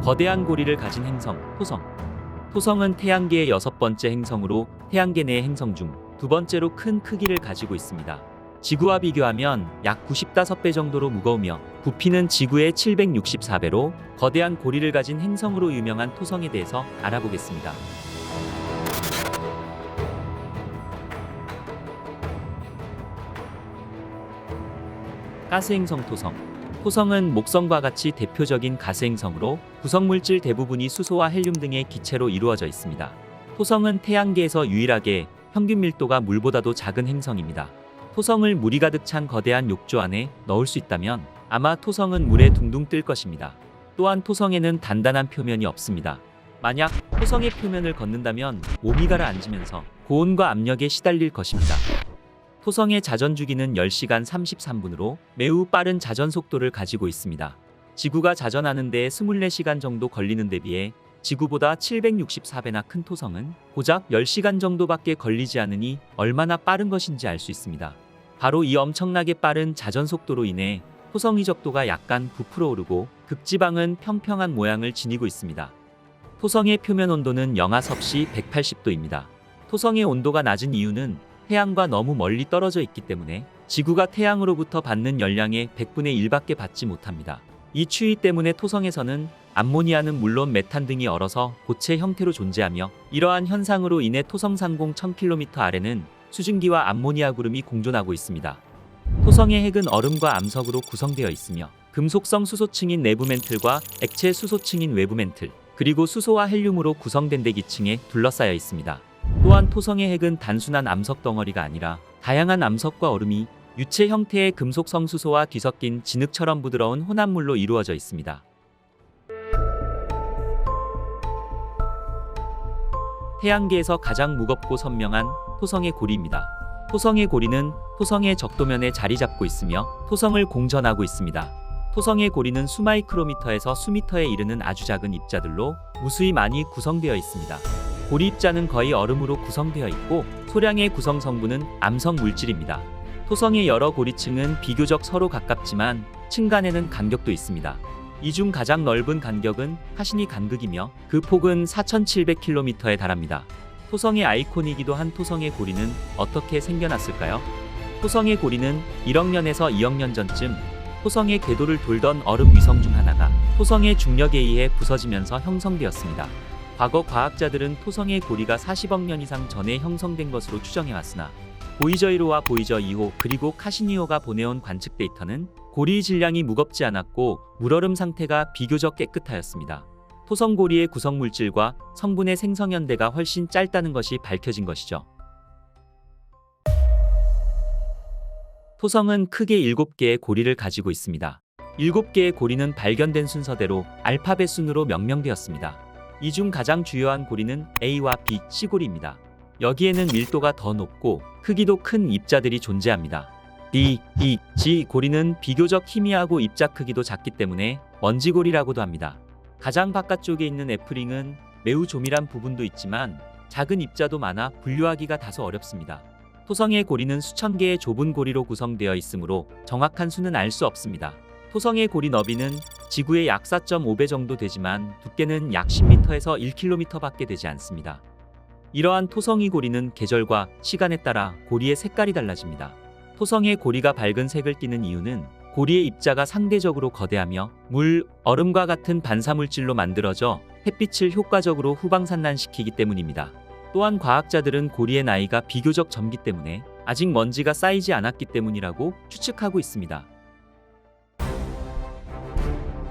거대한 고리를 가진 행성, 토성. 토성은 태양계의 6번째 행성으로 태양계 내 행성 중 2번째로 큰 크기를 가지고 있습니다. 지구와 비교하면 약 95배 정도로 무거우며 부피는 지구의 764배로 거대한 고리를 가진 행성으로 유명한 토성에 대해서 알아보겠습니다. 가스행성 토성. 토성은 목성과 같이 대표적인 가스행성으로 구성물질 대부분이 수소와 헬륨 등의 기체로 이루어져 있습니다. 토성은 태양계에서 유일하게 평균 밀도가 물보다도 작은 행성입니다. 토성을 물이 가득 찬 거대한 욕조 안에 넣을 수 있다면 아마 토성은 물에 둥둥 뜰 것입니다. 또한 토성에는 단단한 표면이 없습니다. 만약 토성의 표면을 걷는다면 몸이 가라앉으면서 고온과 압력에 시달릴 것입니다. 토성의 자전 주기는 10시간 33분으로 매우 빠른 자전 속도를 가지고 있습니다. 지구가 자전하는 데 24시간 정도 걸리는 데 비해 지구보다 764배나 큰 토성은 고작 10시간 정도밖에 걸리지 않으니 얼마나 빠른 것인지 알 수 있습니다. 바로 이 엄청나게 빠른 자전 속도로 인해 토성 이적도가 약간 부풀어 오르고 극지방은 평평한 모양을 지니고 있습니다. 토성의 표면 온도는 영하 섭씨 180도입니다. 토성의 온도가 낮은 이유는 태양과 너무 멀리 떨어져 있기 때문에 지구가 태양으로부터 받는 열량의 100분의 1밖에 받지 못합니다. 이 추위 때문에 토성에서는 암모니아는 물론 메탄 등이 얼어서 고체 형태로 존재하며 이러한 현상으로 인해 토성 상공 1000km 아래는 수증기와 암모니아 구름이 공존하고 있습니다. 토성의 핵은 얼음과 암석으로 구성되어 있으며 금속성 수소층인 내부 멘틀과 액체 수소층인 외부 멘틀, 그리고 수소와 헬륨으로 구성된 대기층에 둘러싸여 있습니다. 또한 토성의 핵은 단순한 암석 덩어리가 아니라 다양한 암석과 얼음이 유체 형태의 금속성 수소와 뒤섞인 진흙처럼 부드러운 혼합물로 이루어져 있습니다. 태양계에서 가장 무겁고 선명한 토성의 고리입니다. 토성의 고리는 토성의 적도면에 자리 잡고 있으며 토성을 공전하고 있습니다. 토성의 고리는 수마이크로미터에서 수미터에 이르는 아주 작은 입자들로 무수히 많이 구성되어 있습니다. 고리 입자는 거의 얼음으로 구성되어 있고 소량의 구성 성분은 암석 물질입니다. 토성의 여러 고리층은 비교적 서로 가깝지만 층 간에는 간격도 있습니다. 이 중 가장 넓은 간격은 카시니 간극이며 그 폭은 4700km에 달합니다. 토성의 아이콘이기도 한 토성의 고리는 어떻게 생겨났을까요? 토성의 고리는 1억 년에서 2억 년 전쯤 토성의 궤도를 돌던 얼음 위성 중 하나가 토성의 중력에 의해 부서지면서 형성되었습니다. 과거 과학자들은 토성의 고리가 40억 년 이상 전에 형성된 것으로 추정해왔으나 보이저 1호와 보이저 2호 그리고 카시니호가 보내온 관측 데이터는 고리의 질량이 무겁지 않았고 물얼음 상태가 비교적 깨끗하였습니다. 토성 고리의 구성물질과 성분의 생성연대가 훨씬 짧다는 것이 밝혀진 것이죠. 토성은 크게 7개의 고리를 가지고 있습니다. 7개의 고리는 발견된 순서대로 알파벳 순으로 명명되었습니다. 이 중 가장 주요한 고리는 A와 B, C고리입니다. 여기에는 밀도가 더 높고 크기도 큰 입자들이 존재합니다. D, E, G 고리는 비교적 희미하고 입자 크기도 작기 때문에 먼지고리라고도 합니다. 가장 바깥쪽에 있는 F링은 매우 조밀한 부분도 있지만 작은 입자도 많아 분류하기가 다소 어렵습니다. 토성의 고리는 수천 개의 좁은 고리로 구성되어 있으므로 정확한 수는 알 수 없습니다. 토성의 고리 너비는 지구의 약 4.5배 정도 되지만 두께는 약 10m에서 1km밖에 되지 않습니다. 이러한 토성의 고리는 계절과 시간에 따라 고리의 색깔이 달라집니다. 토성의 고리가 밝은 색을 띠는 이유는 고리의 입자가 상대적으로 거대하며 물, 얼음과 같은 반사물질로 만들어져 햇빛을 효과적으로 후방산란시키기 때문입니다. 또한 과학자들은 고리의 나이가 비교적 젊기 때문에 아직 먼지가 쌓이지 않았기 때문이라고 추측하고 있습니다.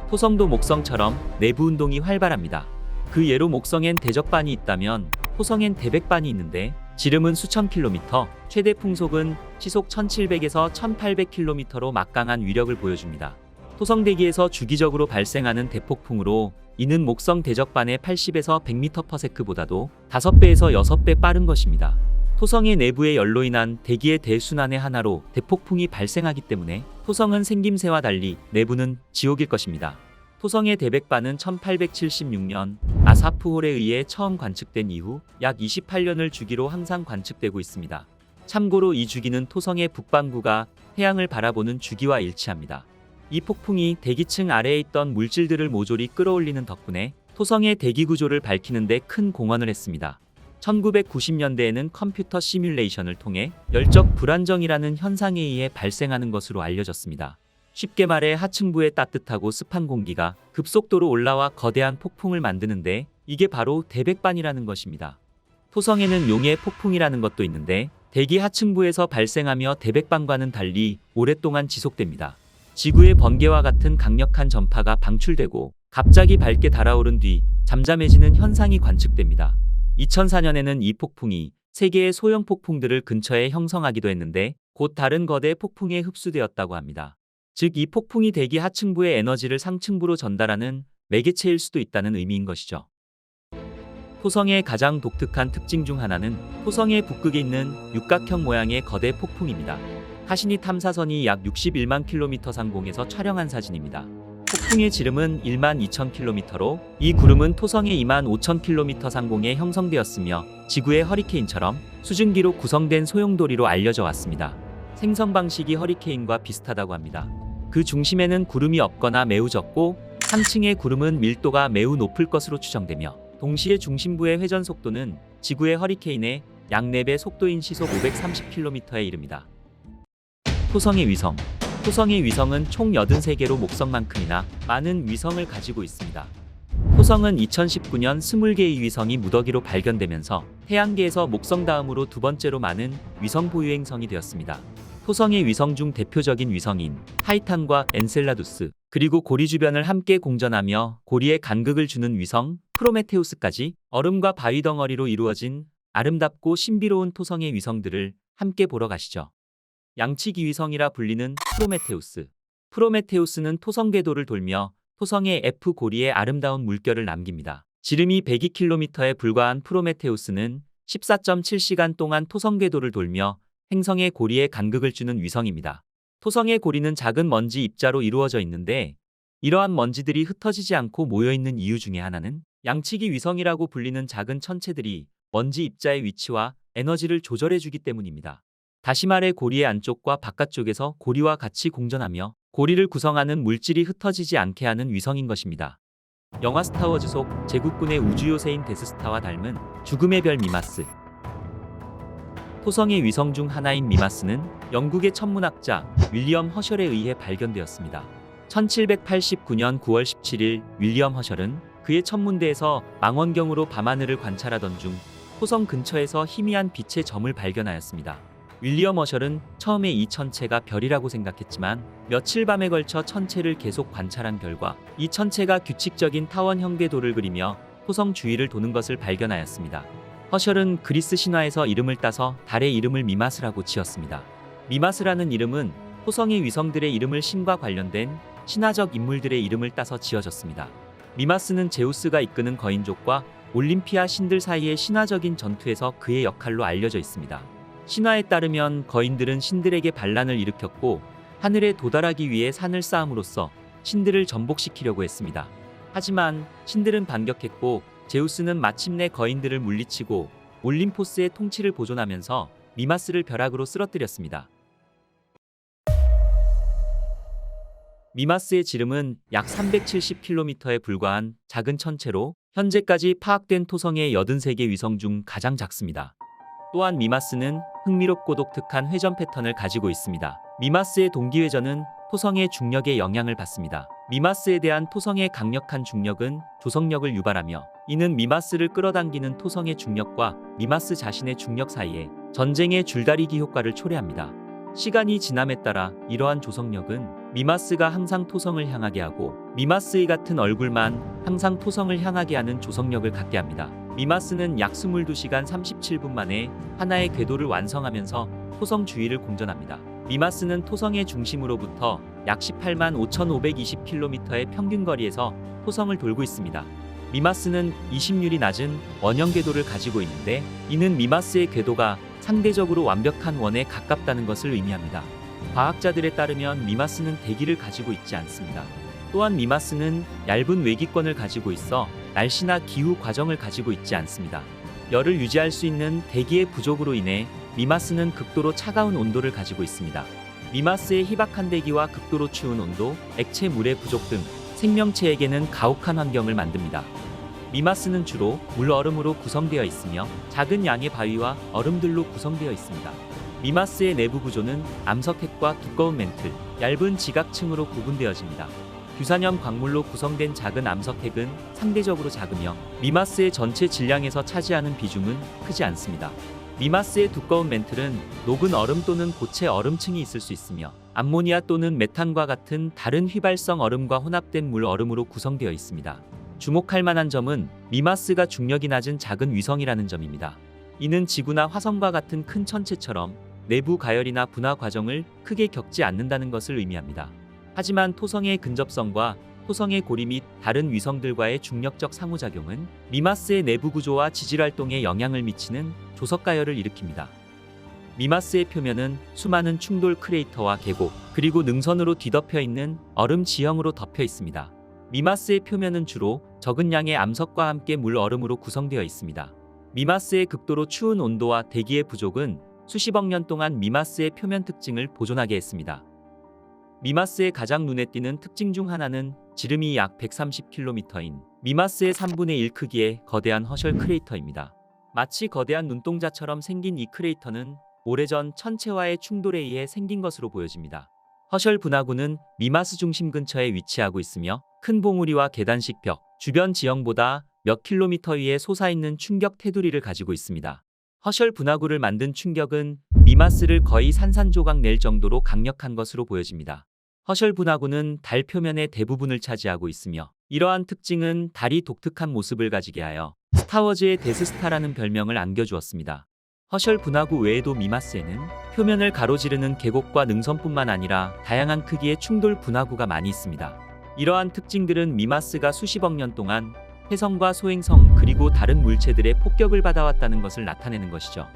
토성도 목성처럼 내부 운동이 활발합니다. 그 예로 목성엔 대적반이 있다면 토성엔 대백반이 있는데 지름은 수천 킬로미터, 최대 풍속은 시속 1700에서 1800km로 막강한 위력을 보여줍니다. 토성 대기에서 주기적으로 발생하는 대폭풍으로 이는 목성 대적반의 80에서 100m/s보다도 5배에서 6배 빠른 것입니다. 토성의 내부의 열로 인한 대기의 대순환의 하나로 대폭풍이 발생하기 때문에 토성은 생김새와 달리 내부는 지옥일 것입니다. 토성의 대백반은 1876년 아사프홀에 의해 처음 관측된 이후 약 28년을 주기로 항상 관측되고 있습니다. 참고로 이 주기는 토성의 북반구가 태양을 바라보는 주기와 일치합니다. 이 폭풍이 대기층 아래에 있던 물질들을 모조리 끌어올리는 덕분에 토성의 대기 구조를 밝히는 데 큰 공헌을 했습니다. 1990년대에는 컴퓨터 시뮬레이션을 통해 열적 불안정이라는 현상에 의해 발생하는 것으로 알려졌습니다. 쉽게 말해 하층부의 따뜻하고 습한 공기가 급속도로 올라와 거대한 폭풍을 만드는데 이게 바로 대백반이라는 것입니다. 토성에는 용의 폭풍이라는 것도 있는데 대기 하층부에서 발생하며 대백반과는 달리 오랫동안 지속됩니다. 지구의 번개와 같은 강력한 전파가 방출되고 갑자기 밝게 달아오른 뒤 잠잠해지는 현상이 관측됩니다. 2004년에는 이 폭풍이 세계의 소형 폭풍들을 근처에 형성하기도 했는데 곧 다른 거대 폭풍에 흡수되었다고 합니다. 즉 이 폭풍이 대기 하층부의 에너지를 상층부로 전달하는 매개체일 수도 있다는 의미인 것이죠. 토성의 가장 독특한 특징 중 하나는 토성의 북극에 있는 육각형 모양의 거대 폭풍입니다. 카시니 탐사선이 약 61만 킬로미터 상공에서 촬영한 사진입니다. 폭풍의 지름은 1만 2천 킬로미터로 이 구름은 토성의 2만 5천 킬로미터 상공에 형성되었으며 지구의 허리케인처럼 수증기로 구성된 소용돌이로 알려져 왔습니다. 생성 방식이 허리케인과 비슷하다고 합니다. 그 중심에는 구름이 없거나 매우 적고 상층의 구름은 밀도가 매우 높을 것으로 추정되며 동시에 중심부의 회전 속도는 지구의 허리케인의 약 4배 속도인 시속 530km에 이릅니다. 토성의 위성. 토성의 위성은 총 83개로 목성만큼이나 많은 위성을 가지고 있습니다. 토성은 2019년 20개의 위성이 무더기로 발견되면서 태양계에서 목성 다음으로 두 번째로 많은 위성 보유 행성이 되었습니다. 토성의 위성 중 대표적인 위성인 타이탄과 엔셀라두스, 그리고 고리 주변을 함께 공전하며 고리에 간극을 주는 위성 프로메테우스까지 얼음과 바위 덩어리로 이루어진 아름답고 신비로운 토성의 위성들을 함께 보러 가시죠. 양치기 위성이라 불리는 프로메테우스. 프로메테우스는 토성 궤도를 돌며 토성의 F 고리에 아름다운 물결을 남깁니다. 지름이 102km에 불과한 프로메테우스는 14.7시간 동안 토성 궤도를 돌며 행성의 고리에 간극을 주는 위성입니다. 토성의 고리는 작은 먼지 입자로 이루어져 있는데 이러한 먼지들이 흩어지지 않고 모여있는 이유 중에 하나는 양치기 위성이라고 불리는 작은 천체들이 먼지 입자의 위치와 에너지를 조절해주기 때문입니다. 다시 말해 고리의 안쪽과 바깥쪽에서 고리와 같이 공전하며 고리를 구성하는 물질이 흩어지지 않게 하는 위성인 것입니다. 영화 스타워즈 속 제국군의 우주요새인 데스스타와 닮은 죽음의 별 미마스. 토성의 위성 중 하나인 미마스는 영국의 천문학자 윌리엄 허셜에 의해 발견되었습니다. 1789년 9월 17일 윌리엄 허셜은 그의 천문대에서 망원경으로 밤하늘을 관찰하던 중 토성 근처에서 희미한 빛의 점을 발견하였습니다. 윌리엄 허셜은 처음에 이 천체가 별이라고 생각했지만 며칠 밤에 걸쳐 천체를 계속 관찰한 결과 이 천체가 규칙적인 타원형 궤도를 그리며 토성 주위를 도는 것을 발견하였습니다. 허셜은 그리스 신화에서 이름을 따서 달의 이름을 미마스라고 지었습니다. 미마스라는 이름은 토성의 위성들의 이름을 신과 관련된 신화적 인물들의 이름을 따서 지어졌습니다. 미마스는 제우스가 이끄는 거인족과 올림피아 신들 사이의 신화적인 전투에서 그의 역할로 알려져 있습니다. 신화에 따르면 거인들은 신들에게 반란을 일으켰고 하늘에 도달하기 위해 산을 쌓음으로써 신들을 전복시키려고 했습니다. 하지만 신들은 반격했고 제우스는 마침내 거인들을 물리치고 올림포스의 통치를 보존하면서 미마스를 벼락으로 쓰러뜨렸습니다. 미마스의 지름은 약 370km에 불과한 작은 천체로 현재까지 파악된 토성의 83개 위성 중 가장 작습니다. 또한 미마스는 흥미롭고 독특한 회전 패턴을 가지고 있습니다. 미마스의 동기회전은 토성의 중력에 영향을 받습니다. 미마스에 대한 토성의 강력한 중력은 조성력을 유발하며 이는 미마스를 끌어당기는 토성의 중력과 미마스 자신의 중력 사이에 전쟁의 줄다리기 효과를 초래합니다. 시간이 지남에 따라 이러한 조성력은 미마스가 항상 토성을 향하게 하고 미마스의 같은 얼굴만 항상 토성을 향하게 하는 조성력을 갖게 합니다. 미마스는 약 22시간 37분 만에 하나의 궤도를 완성하면서 토성 주위를 공전합니다. 미마스는 토성의 중심으로부터 약 18만 5,520km의 평균 거리에서 토성을 돌고 있습니다. 미마스는 이심률이 낮은 원형 궤도를 가지고 있는데 이는 미마스의 궤도가 상대적으로 완벽한 원에 가깝다는 것을 의미합니다. 과학자들에 따르면 미마스는 대기를 가지고 있지 않습니다. 또한 미마스는 얇은 외기권을 가지고 있어 날씨나 기후 과정을 가지고 있지 않습니다. 열을 유지할 수 있는 대기의 부족으로 인해 미마스는 극도로 차가운 온도를 가지고 있습니다. 미마스의 희박한 대기와 극도로 추운 온도, 액체 물의 부족 등 생명체에게는 가혹한 환경을 만듭니다. 미마스는 주로 물 얼음으로 구성되어 있으며 작은 양의 바위와 얼음들로 구성되어 있습니다. 미마스의 내부 구조는 암석핵과 두꺼운 멘틀, 얇은 지각층으로 구분되어집니다. 규산염 광물로 구성된 작은 암석핵은 상대적으로 작으며 미마스의 전체 질량에서 차지하는 비중은 크지 않습니다. 미마스의 두꺼운 멘틀은 녹은 얼음 또는 고체 얼음층이 있을 수 있으며 암모니아 또는 메탄과 같은 다른 휘발성 얼음과 혼합된 물 얼음으로 구성되어 있습니다. 주목할 만한 점은 미마스가 중력이 낮은 작은 위성이라는 점입니다. 이는 지구나 화성과 같은 큰 천체처럼 내부 가열이나 분화 과정을 크게 겪지 않는다는 것을 의미합니다. 하지만 토성의 근접성과 토성의 고리 및 다른 위성들과의 중력적 상호작용은 미마스의 내부 구조와 지질 활동에 영향을 미치는 조석 가열을 일으킵니다. 미마스의 표면은 수많은 충돌 크레이터와 계곡, 그리고 능선으로 뒤덮여 있는 얼음 지형으로 덮여 있습니다. 미마스의 표면은 주로 적은 양의 암석과 함께 물 얼음으로 구성되어 있습니다. 미마스의 극도로 추운 온도와 대기의 부족은 수십억 년 동안 미마스의 표면 특징을 보존하게 했습니다. 미마스의 가장 눈에 띄는 특징 중 하나는 지름이 약 130km인 미마스의 3분의 1 크기의 거대한 허셜 크레이터입니다. 마치 거대한 눈동자처럼 생긴 이 크레이터는 오래전 천체와의 충돌에 의해 생긴 것으로 보여집니다. 허셜 분화구는 미마스 중심 근처에 위치하고 있으며 큰 봉우리와 계단식 벽, 주변 지형보다 몇 킬로미터 위에 솟아있는 충격 테두리를 가지고 있습니다. 허셜 분화구를 만든 충격은 미마스를 거의 산산조각 낼 정도로 강력한 것으로 보여집니다. 허셜 분화구는 달 표면의 대부분을 차지하고 있으며 이러한 특징은 달이 독특한 모습을 가지게 하여 스타워즈의 데스스타라는 별명을 안겨주었습니다. 허셜 분화구 외에도 미마스에는 표면을 가로지르는 계곡과 능선뿐만 아니라 다양한 크기의 충돌 분화구가 많이 있습니다. 이러한 특징들은 미마스가 수십억 년 동안 혜성과 소행성 그리고 다른 물체들의 폭격을 받아왔다는 것을 나타내는 것이죠.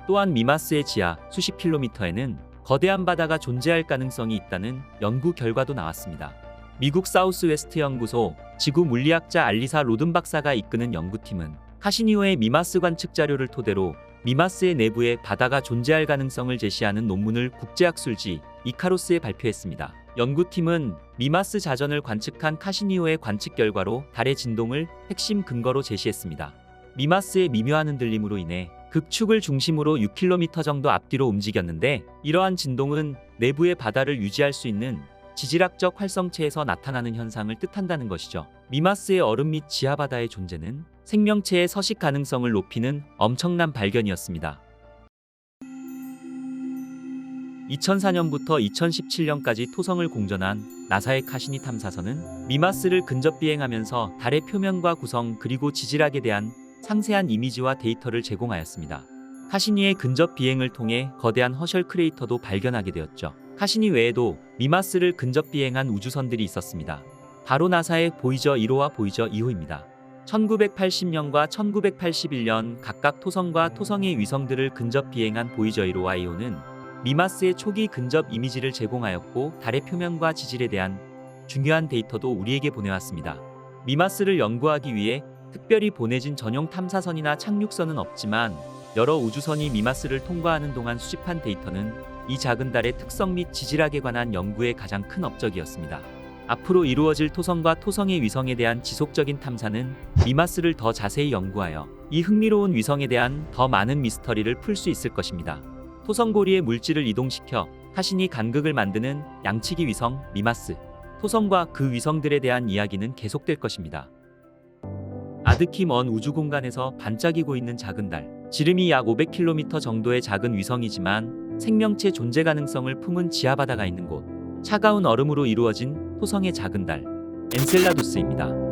또한 미마스의 지하 수십 킬로미터에는 거대한 바다가 존재할 가능성이 있다는 연구 결과도 나왔습니다. 미국 사우스웨스트 연구소 지구 물리학자 알리사 로든 박사가 이끄는 연구팀은 카시니오의 미마스 관측 자료를 토대로 미마스의 내부에 바다가 존재할 가능성을 제시하는 논문을 국제학술지 이카로스에 발표했습니다. 연구팀은 미마스 자전을 관측한 카시니오의 관측 결과로 달의 진동을 핵심 근거로 제시했습니다. 미마스의 미묘한 흔들림으로 인해 극축을 중심으로 6km 정도 앞뒤로 움직였는데 이러한 진동은 내부의 바다를 유지할 수 있는 지질학적 활성체에서 나타나는 현상을 뜻한다는 것이죠. 미마스의 얼음 및 지하바다의 존재는 생명체의 서식 가능성을 높이는 엄청난 발견이었습니다. 2004년부터 2017년까지 토성을 공전한 나사의 카시니 탐사선은 미마스를 근접 비행하면서 달의 표면과 구성 그리고 지질학에 대한 상세한 이미지와 데이터를 제공하였습니다. 카시니의 근접 비행을 통해 거대한 허셜 크레이터도 발견하게 되었죠. 카시니 외에도 미마스를 근접 비행한 우주선들이 있었습니다. 바로 나사의 보이저 1호와 보이저 2호입니다. 1980년과 1981년 각각 토성과 토성의 위성들을 근접 비행한 보이저 1호와 2호는 미마스의 초기 근접 이미지를 제공하였고 달의 표면과 지질에 대한 중요한 데이터도 우리에게 보내왔습니다. 미마스를 연구하기 위해 특별히 보내진 전용 탐사선이나 착륙선은 없지만 여러 우주선이 미마스를 통과하는 동안 수집한 데이터는 이 작은 달의 특성 및 지질학에 관한 연구의 가장 큰 업적이었습니다. 앞으로 이루어질 토성과 토성의 위성에 대한 지속적인 탐사는 미마스를 더 자세히 연구하여 이 흥미로운 위성에 대한 더 많은 미스터리를 풀 수 있을 것입니다. 토성 고리의 물질을 이동시켜 카시니 간극을 만드는 양치기 위성 미마스, 토성과 그 위성들에 대한 이야기는 계속될 것입니다. 아득히 먼 우주 공간에서 반짝이고 있는 작은 달, 지름이 약 500km 정도의 작은 위성이지만 생명체 존재 가능성을 품은 지하바다가 있는 곳, 차가운 얼음으로 이루어진 토성의 작은 달, 엔셀라두스입니다.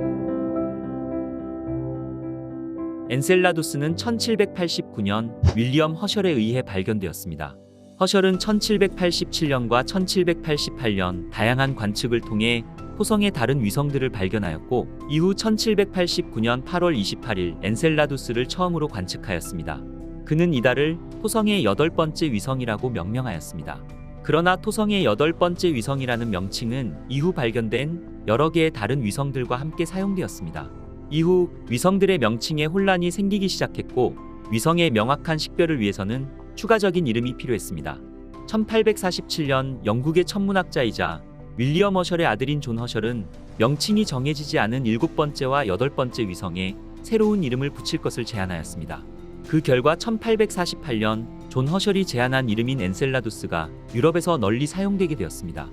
엔셀라두스는 1789년 윌리엄 허셜에 의해 발견되었습니다. 허셜은 1787년과 1788년 다양한 관측을 통해 토성의 다른 위성들을 발견하였고 이후 1789년 8월 28일 엔셀라두스를 처음으로 관측하였습니다. 그는 이 달을 토성의 8번째 위성이라고 명명하였습니다. 그러나 토성의 8번째 위성이라는 명칭은 이후 발견된 여러 개의 다른 위성들과 함께 사용되었습니다. 이후 위성들의 명칭에 혼란이 생기기 시작했고 위성의 명확한 식별을 위해서는 추가적인 이름이 필요했습니다. 1847년 영국의 천문학자이자 윌리엄 허셜의 아들인 존 허셜은 명칭이 정해지지 않은 7번째와 8번째 위성에 새로운 이름을 붙일 것을 제안하였습니다. 그 결과 1848년 존 허셜이 제안한 이름인 엔셀라두스가 유럽에서 널리 사용되게 되었습니다.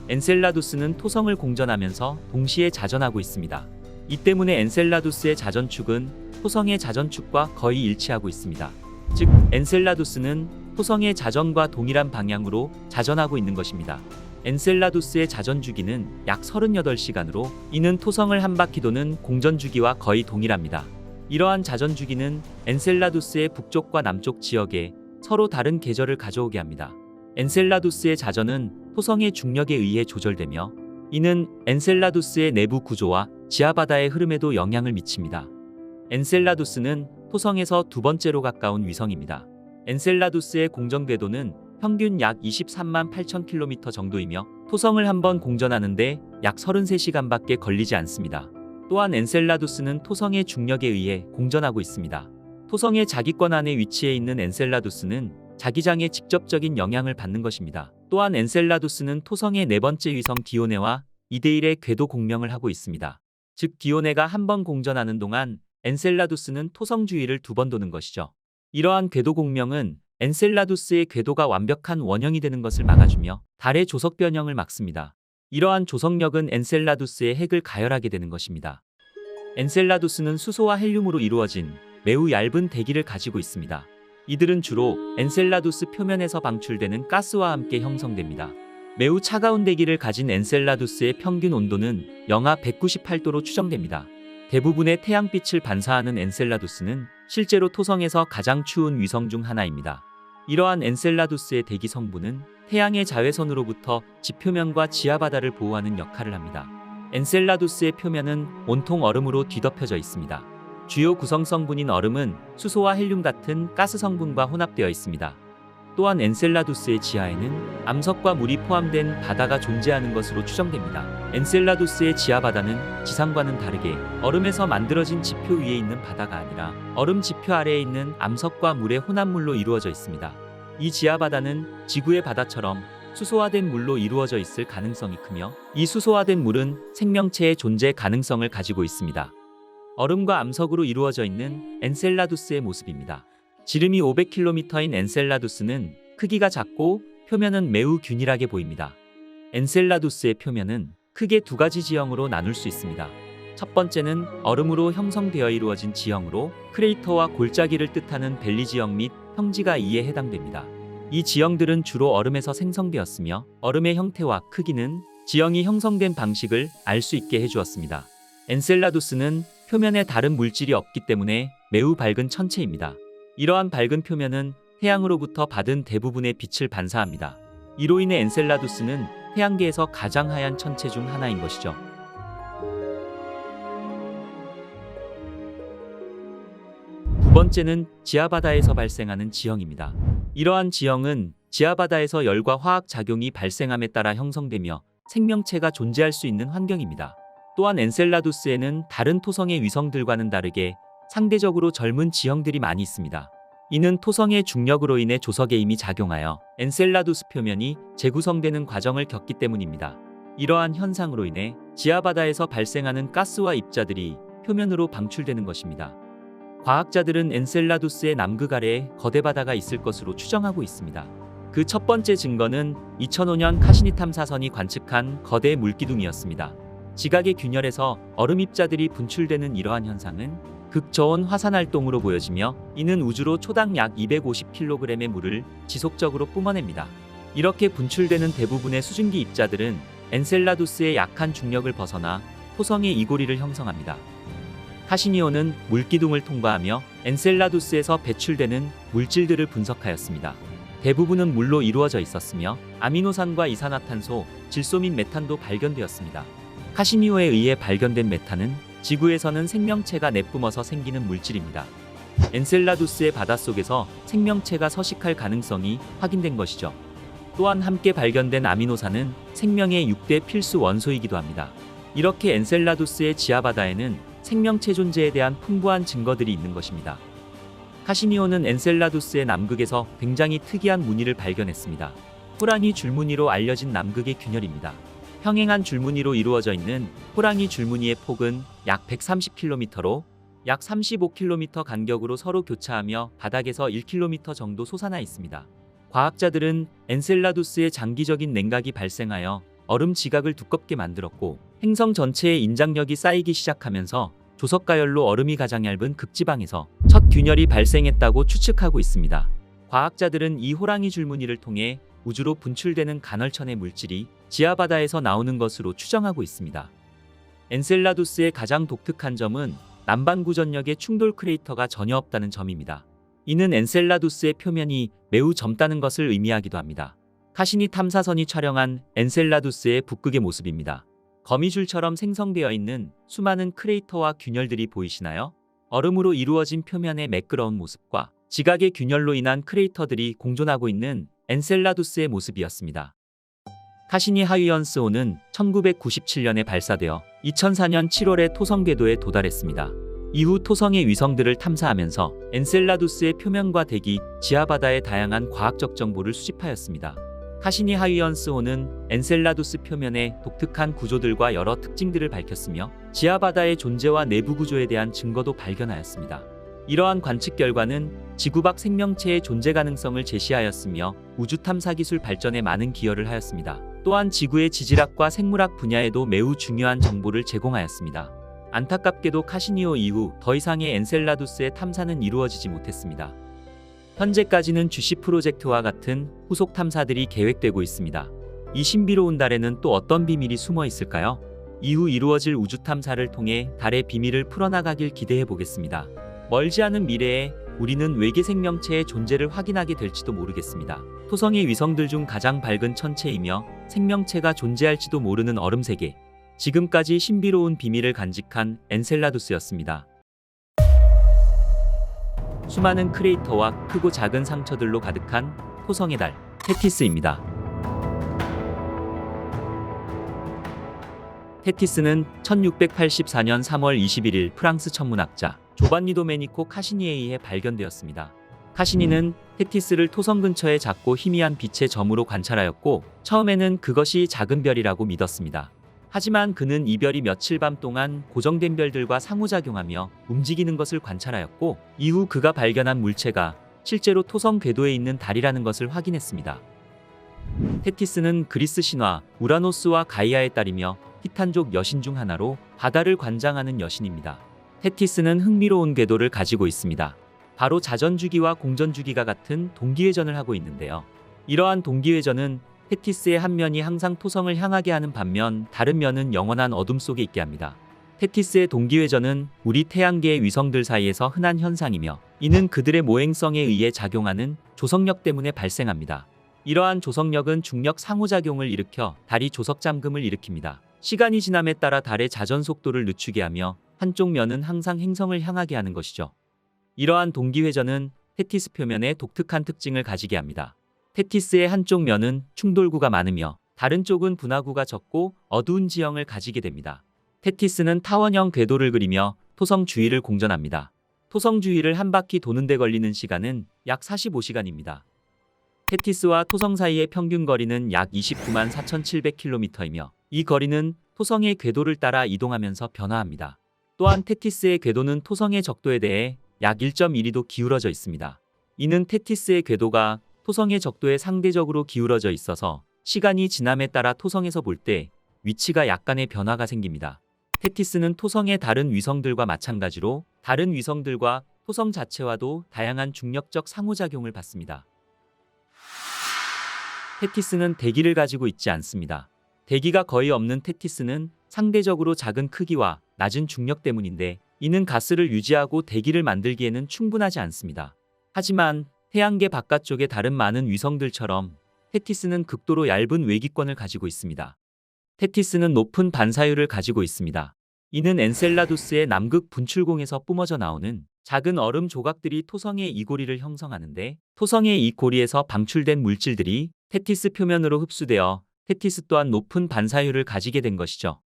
엔셀라두스는 토성을 공전하면서 동시에 자전하고 있습니다. 이 때문에 엔셀라두스의 자전축은 토성의 자전축과 거의 일치하고 있습니다. 즉, 엔셀라두스는 토성의 자전과 동일한 방향으로 자전하고 있는 것입니다. 엔셀라두스의 자전 주기는 약 38시간으로 이는 토성을 한 바퀴 도는 공전 주기와 거의 동일합니다. 이러한 자전 주기는 엔셀라두스의 북쪽과 남쪽 지역에 서로 다른 계절을 가져오게 합니다. 엔셀라두스의 자전은 토성의 중력에 의해 조절되며 이는 엔셀라두스의 내부 구조와 지하바다의 흐름에도 영향을 미칩니다. 엔셀라두스는 토성에서 두 번째로 가까운 위성입니다. 엔셀라두스의 공전 궤도는 평균 약 23만 8천 km 정도이며 토성을 한번 공전하는데 약 33시간밖에 걸리지 않습니다. 또한 엔셀라두스는 토성의 중력에 의해 공전하고 있습니다. 토성의 자기권 안에 위치해 있는 엔셀라두스는 자기장에 직접적인 영향을 받는 것입니다. 또한 엔셀라두스는 토성의 네 번째 위성 디오네와 2대1의 궤도 공명을 하고 있습니다. 즉 디오네가 한 번 공전하는 동안 엔셀라두스는 토성 주위를 2번 도는 것이죠. 이러한 궤도 공명은 엔셀라두스의 궤도가 완벽한 원형이 되는 것을 막아주며 달의 조석 변형을 막습니다. 이러한 조석력은 엔셀라두스의 핵을 가열하게 되는 것입니다. 엔셀라두스는 수소와 헬륨으로 이루어진 매우 얇은 대기를 가지고 있습니다. 이들은 주로 엔셀라두스 표면에서 방출되는 가스와 함께 형성됩니다. 매우 차가운 대기를 가진 엔셀라두스의 평균 온도는 영하 198도로 추정됩니다. 대부분의 태양빛을 반사하는 엔셀라두스는 실제로 토성에서 가장 추운 위성 중 하나입니다. 이러한 엔셀라두스의 대기 성분은 태양의 자외선으로부터 지표면과 지하바다를 보호하는 역할을 합니다. 엔셀라두스의 표면은 온통 얼음으로 뒤덮여져 있습니다. 주요 구성 성분인 얼음은 수소와 헬륨 같은 가스 성분과 혼합되어 있습니다. 또한 엔셀라두스의 지하에는 암석과 물이 포함된 바다가 존재하는 것으로 추정됩니다. 엔셀라두스의 지하바다는 지상과는 다르게 얼음에서 만들어진 지표 위에 있는 바다가 아니라 얼음 지표 아래에 있는 암석과 물의 혼합물로 이루어져 있습니다. 이 지하바다는 지구의 바다처럼 수소화된 물로 이루어져 있을 가능성이 크며 이 수소화된 물은 생명체의 존재 가능성을 가지고 있습니다. 얼음과 암석으로 이루어져 있는 엔셀라두스의 모습입니다. 지름이 500km인 엔셀라두스는 크기가 작고 표면은 매우 균일하게 보입니다. 엔셀라두스의 표면은 크게 두 가지 지형으로 나눌 수 있습니다. 첫 번째는 얼음으로 형성되어 이루어진 지형으로 크레이터와 골짜기를 뜻하는 밸리 지형 및 평지가 이에 해당됩니다. 이 지형들은 주로 얼음에서 생성되었으며 얼음의 형태와 크기는 지형이 형성된 방식을 알 수 있게 해주었습니다. 엔셀라두스는 표면에 다른 물질이 없기 때문에 매우 밝은 천체입니다. 이러한 밝은 표면은 태양으로부터 받은 대부분의 빛을 반사합니다. 이로 인해 엔셀라두스는 태양계에서 가장 하얀 천체 중 하나인 것이죠. 두 번째는 지하바다에서 발생하는 지형입니다. 이러한 지형은 지하바다에서 열과 화학 작용이 발생함에 따라 형성되며 생명체가 존재할 수 있는 환경입니다. 또한 엔셀라두스에는 다른 토성의 위성들과는 다르게 상대적으로 젊은 지형들이 많이 있습니다. 이는 토성의 중력으로 인해 조석에 힘이 작용하여 엔셀라두스 표면이 재구성되는 과정을 겪기 때문입니다. 이러한 현상으로 인해 지하바다에서 발생하는 가스와 입자들이 표면으로 방출되는 것입니다. 과학자들은 엔셀라두스의 남극 아래에 거대 바다가 있을 것으로 추정하고 있습니다. 그 첫 번째 증거는 2005년 카시니 탐사선이 관측한 거대 물기둥이었습니다. 지각의 균열에서 얼음 입자들이 분출되는 이러한 현상은 극저온 화산 활동으로 보여지며 이는 우주로 초당 약 250kg의 물을 지속적으로 뿜어냅니다. 이렇게 분출되는 대부분의 수증기 입자들은 엔셀라두스의 약한 중력을 벗어나 토성의 이고리를 형성합니다. 카시니오는 물기둥을 통과하며 엔셀라두스에서 배출되는 물질들을 분석하였습니다. 대부분은 물로 이루어져 있었으며 아미노산과 이산화탄소, 질소 및 메탄도 발견되었습니다. 카시니오에 의해 발견된 메탄은 지구에서는 생명체가 내뿜어서 생기는 물질입니다. 엔셀라두스의 바닷속에서 생명체가 서식할 가능성이 확인된 것이죠. 또한 함께 발견된 아미노산은 생명의 6대 필수 원소이기도 합니다. 이렇게 엔셀라두스의 지하바다에는 생명체 존재에 대한 풍부한 증거들이 있는 것입니다. 카시니오는 엔셀라두스의 남극에서 굉장히 특이한 무늬를 발견했습니다. 호랑이 줄무늬로 알려진 남극의 균열입니다. 평행한 줄무늬로 이루어져 있는 호랑이 줄무늬의 폭은 약 130km로 약 35km 간격으로 서로 교차하며 바닥에서 1km 정도 솟아나 있습니다. 과학자들은 엔셀라두스의 장기적인 냉각이 발생하여 얼음 지각을 두껍게 만들었고 행성 전체에 인장력이 쌓이기 시작하면서 조석가열로 얼음이 가장 얇은 극지방에서 첫 균열이 발생했다고 추측하고 있습니다. 과학자들은 이 호랑이 줄무늬를 통해 우주로 분출되는 간헐천의 물질이 지하바다에서 나오는 것으로 추정하고 있습니다. 엔셀라두스의 가장 독특한 점은 남반구전역의 충돌 크레이터가 전혀 없다는 점입니다. 이는 엔셀라두스의 표면이 매우 젊다는 것을 의미하기도 합니다. 카시니 탐사선이 촬영한 엔셀라두스의 북극의 모습입니다. 거미줄처럼 생성되어 있는 수많은 크레이터와 균열들이 보이시나요? 얼음으로 이루어진 표면의 매끄러운 모습과 지각의 균열로 인한 크레이터들이 공존하고 있는 엔셀라두스의 모습이었습니다. 카시니 하이언스5는 1997년에 발사되어 2004년 7월에 토성 궤도에 도달했습니다. 이후 토성의 위성들을 탐사하면서 엔셀라두스의 표면과 대기, 지하바다의 다양한 과학적 정보를 수집하였습니다. 카시니 하이언스5는 엔셀라두스 표면의 독특한 구조들과 여러 특징들을 밝혔으며 지하바다의 존재와 내부 구조에 대한 증거도 발견하였습니다. 이러한 관측 결과는 지구 밖 생명체의 존재 가능성을 제시하였으며 우주 탐사 기술 발전에 많은 기여를 하였습니다. 또한 지구의 지질학과 생물학 분야에도 매우 중요한 정보를 제공하였습니다. 안타깝게도 카시니오 이후 더 이상의 엔셀라두스의 탐사는 이루어지지 못했습니다. 현재까지는 주시 프로젝트와 같은 후속 탐사들이 계획되고 있습니다. 이 신비로운 달에는 또 어떤 비밀이 숨어 있을까요? 이후 이루어질 우주 탐사를 통해 달의 비밀을 풀어나가길 기대해 보겠습니다. 멀지 않은 미래에 우리는 외계 생명체의 존재를 확인하게 될지도 모르겠습니다. 토성의 위성들 중 가장 밝은 천체이며 생명체가 존재할지도 모르는 얼음 세계. 지금까지 신비로운 비밀을 간직한 엔셀라두스였습니다. 수많은 크레이터와 크고 작은 상처들로 가득한 토성의 달, 테티스입니다. 테티스는 1684년 3월 21일 프랑스 천문학자 조반니 도메니코 카시니에 의해 발견되었습니다. 카시니는 테티스를 토성 근처의 작고 희미한 빛의 점으로 관찰하였고 처음에는 그것이 작은 별이라고 믿었습니다. 하지만 그는 이 별이 며칠 밤 동안 고정된 별들과 상호작용하며 움직이는 것을 관찰하였고 이후 그가 발견한 물체가 실제로 토성 궤도에 있는 달이라는 것을 확인했습니다. 테티스는 그리스 신화 우라노스와 가이아의 딸이며 티탄족 여신 중 하나로 바다를 관장하는 여신입니다. 테티스는 흥미로운 궤도를 가지고 있습니다. 바로 자전주기와 공전주기가 같은 동기회전을 하고 있는데요. 이러한 동기회전은 테티스의 한 면이 항상 토성을 향하게 하는 반면 다른 면은 영원한 어둠 속에 있게 합니다. 테티스의 동기회전은 우리 태양계의 위성들 사이에서 흔한 현상이며 이는 그들의 모행성에 의해 작용하는 조석력 때문에 발생합니다. 이러한 조석력은 중력 상호작용을 일으켜 달이 조석 잠금을 일으킵니다. 시간이 지남에 따라 달의 자전 속도를 늦추게 하며 한쪽 면은 항상 행성을 향하게 하는 것이죠. 이러한 동기회전은 테티스 표면에 독특한 특징을 가지게 합니다. 테티스의 한쪽 면은 충돌구가 많으며 다른 쪽은 분화구가 적고 어두운 지형을 가지게 됩니다. 테티스는 타원형 궤도를 그리며 토성 주위를 공전합니다. 토성 주위를 한 바퀴 도는 데 걸리는 시간은 약 45시간입니다. 테티스와 토성 사이의 평균 거리는 약 29만 4,700km이며 이 거리는 토성의 궤도를 따라 이동하면서 변화합니다. 또한 테티스의 궤도는 토성의 적도에 대해 약 1.12도 기울어져 있습니다. 이는 테티스의 궤도가 토성의 적도에 상대적으로 기울어져 있어서 시간이 지남에 따라 토성에서 볼 때 위치가 약간의 변화가 생깁니다. 테티스는 토성의 다른 위성들과 마찬가지로 다른 위성들과 토성 자체와도 다양한 중력적 상호작용을 받습니다. 테티스는 대기를 가지고 있지 않습니다. 대기가 거의 없는 테티스는 상대적으로 작은 크기와 낮은 중력 때문인데 이는 가스를 유지하고 대기를 만들기에는 충분하지 않습니다. 하지만 태양계 바깥쪽의 다른 많은 위성들처럼 테티스는 극도로 얇은 외기권을 가지고 있습니다. 테티스는 높은 반사율을 가지고 있습니다. 이는 엔셀라두스의 남극 분출공에서 뿜어져 나오는 작은 얼음 조각들이 토성의 이 고리를 형성하는데 토성의 이 고리에서 방출된 물질들이 테티스 표면으로 흡수되어 테티스 또한 높은 반사율을 가지게 된 것이죠.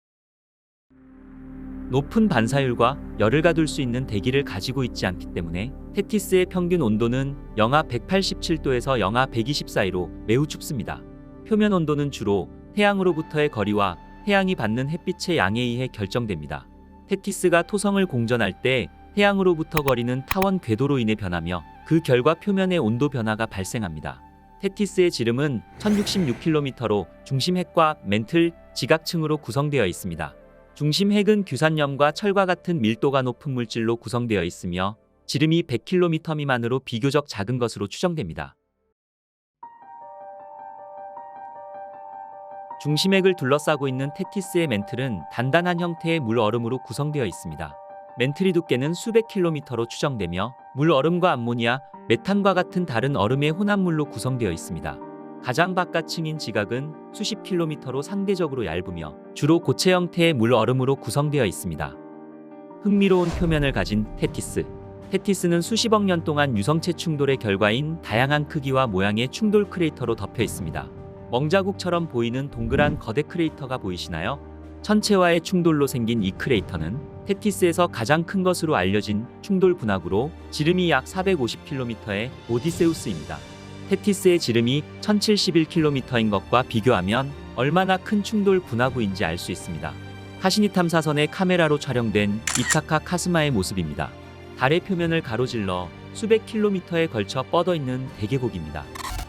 높은 반사율과 열을 가둘 수 있는 대기를 가지고 있지 않기 때문에 테티스의 평균 온도는 영하 187도에서 영하 120 사이로 매우 춥습니다. 표면 온도는 주로 태양으로부터의 거리와 태양이 받는 햇빛의 양에 의해 결정됩니다. 테티스가 토성을 공전할 때 태양으로부터 거리는 타원 궤도로 인해 변하며 그 결과 표면의 온도 변화가 발생합니다. 테티스의 지름은 1066km로 중심 핵과 멘틀, 지각층으로 구성되어 있습니다. 중심 핵은 규산염과 철과 같은 밀도가 높은 물질로 구성되어 있으며 지름이 100km 미만으로 비교적 작은 것으로 추정됩니다. 중심핵을 둘러싸고 있는 테티스의 멘틀은 단단한 형태의 물얼음으로 구성되어 있습니다. 멘틀의 두께는 수백 킬로미터로 추정되며 물얼음과 암모니아, 메탄과 같은 다른 얼음의 혼합물로 구성되어 있습니다. 가장 바깥층인 지각은 수십 킬로미터로 상대적으로 얇으며 주로 고체 형태의 물얼음으로 구성되어 있습니다. 흥미로운 표면을 가진 테티스. 테티스는 수십억 년 동안 유성체 충돌의 결과인 다양한 크기와 모양의 충돌 크레이터로 덮여 있습니다. 멍자국처럼 보이는 동그란 거대 크레이터가 보이시나요? 천체와의 충돌로 생긴 이 크레이터는 테티스에서 가장 큰 것으로 알려진 충돌 분화구로 지름이 약 450km의 오디세우스입니다. 테티스의 지름이 1071km인 것과 비교하면 얼마나 큰 충돌 분화구인지 알 수 있습니다. 카시니 탐사선의 카메라로 촬영된 이타카 카스마의 모습입니다. 달의 표면을 가로질러 수백 킬로미터에 걸쳐 뻗어 있는 대계곡입니다.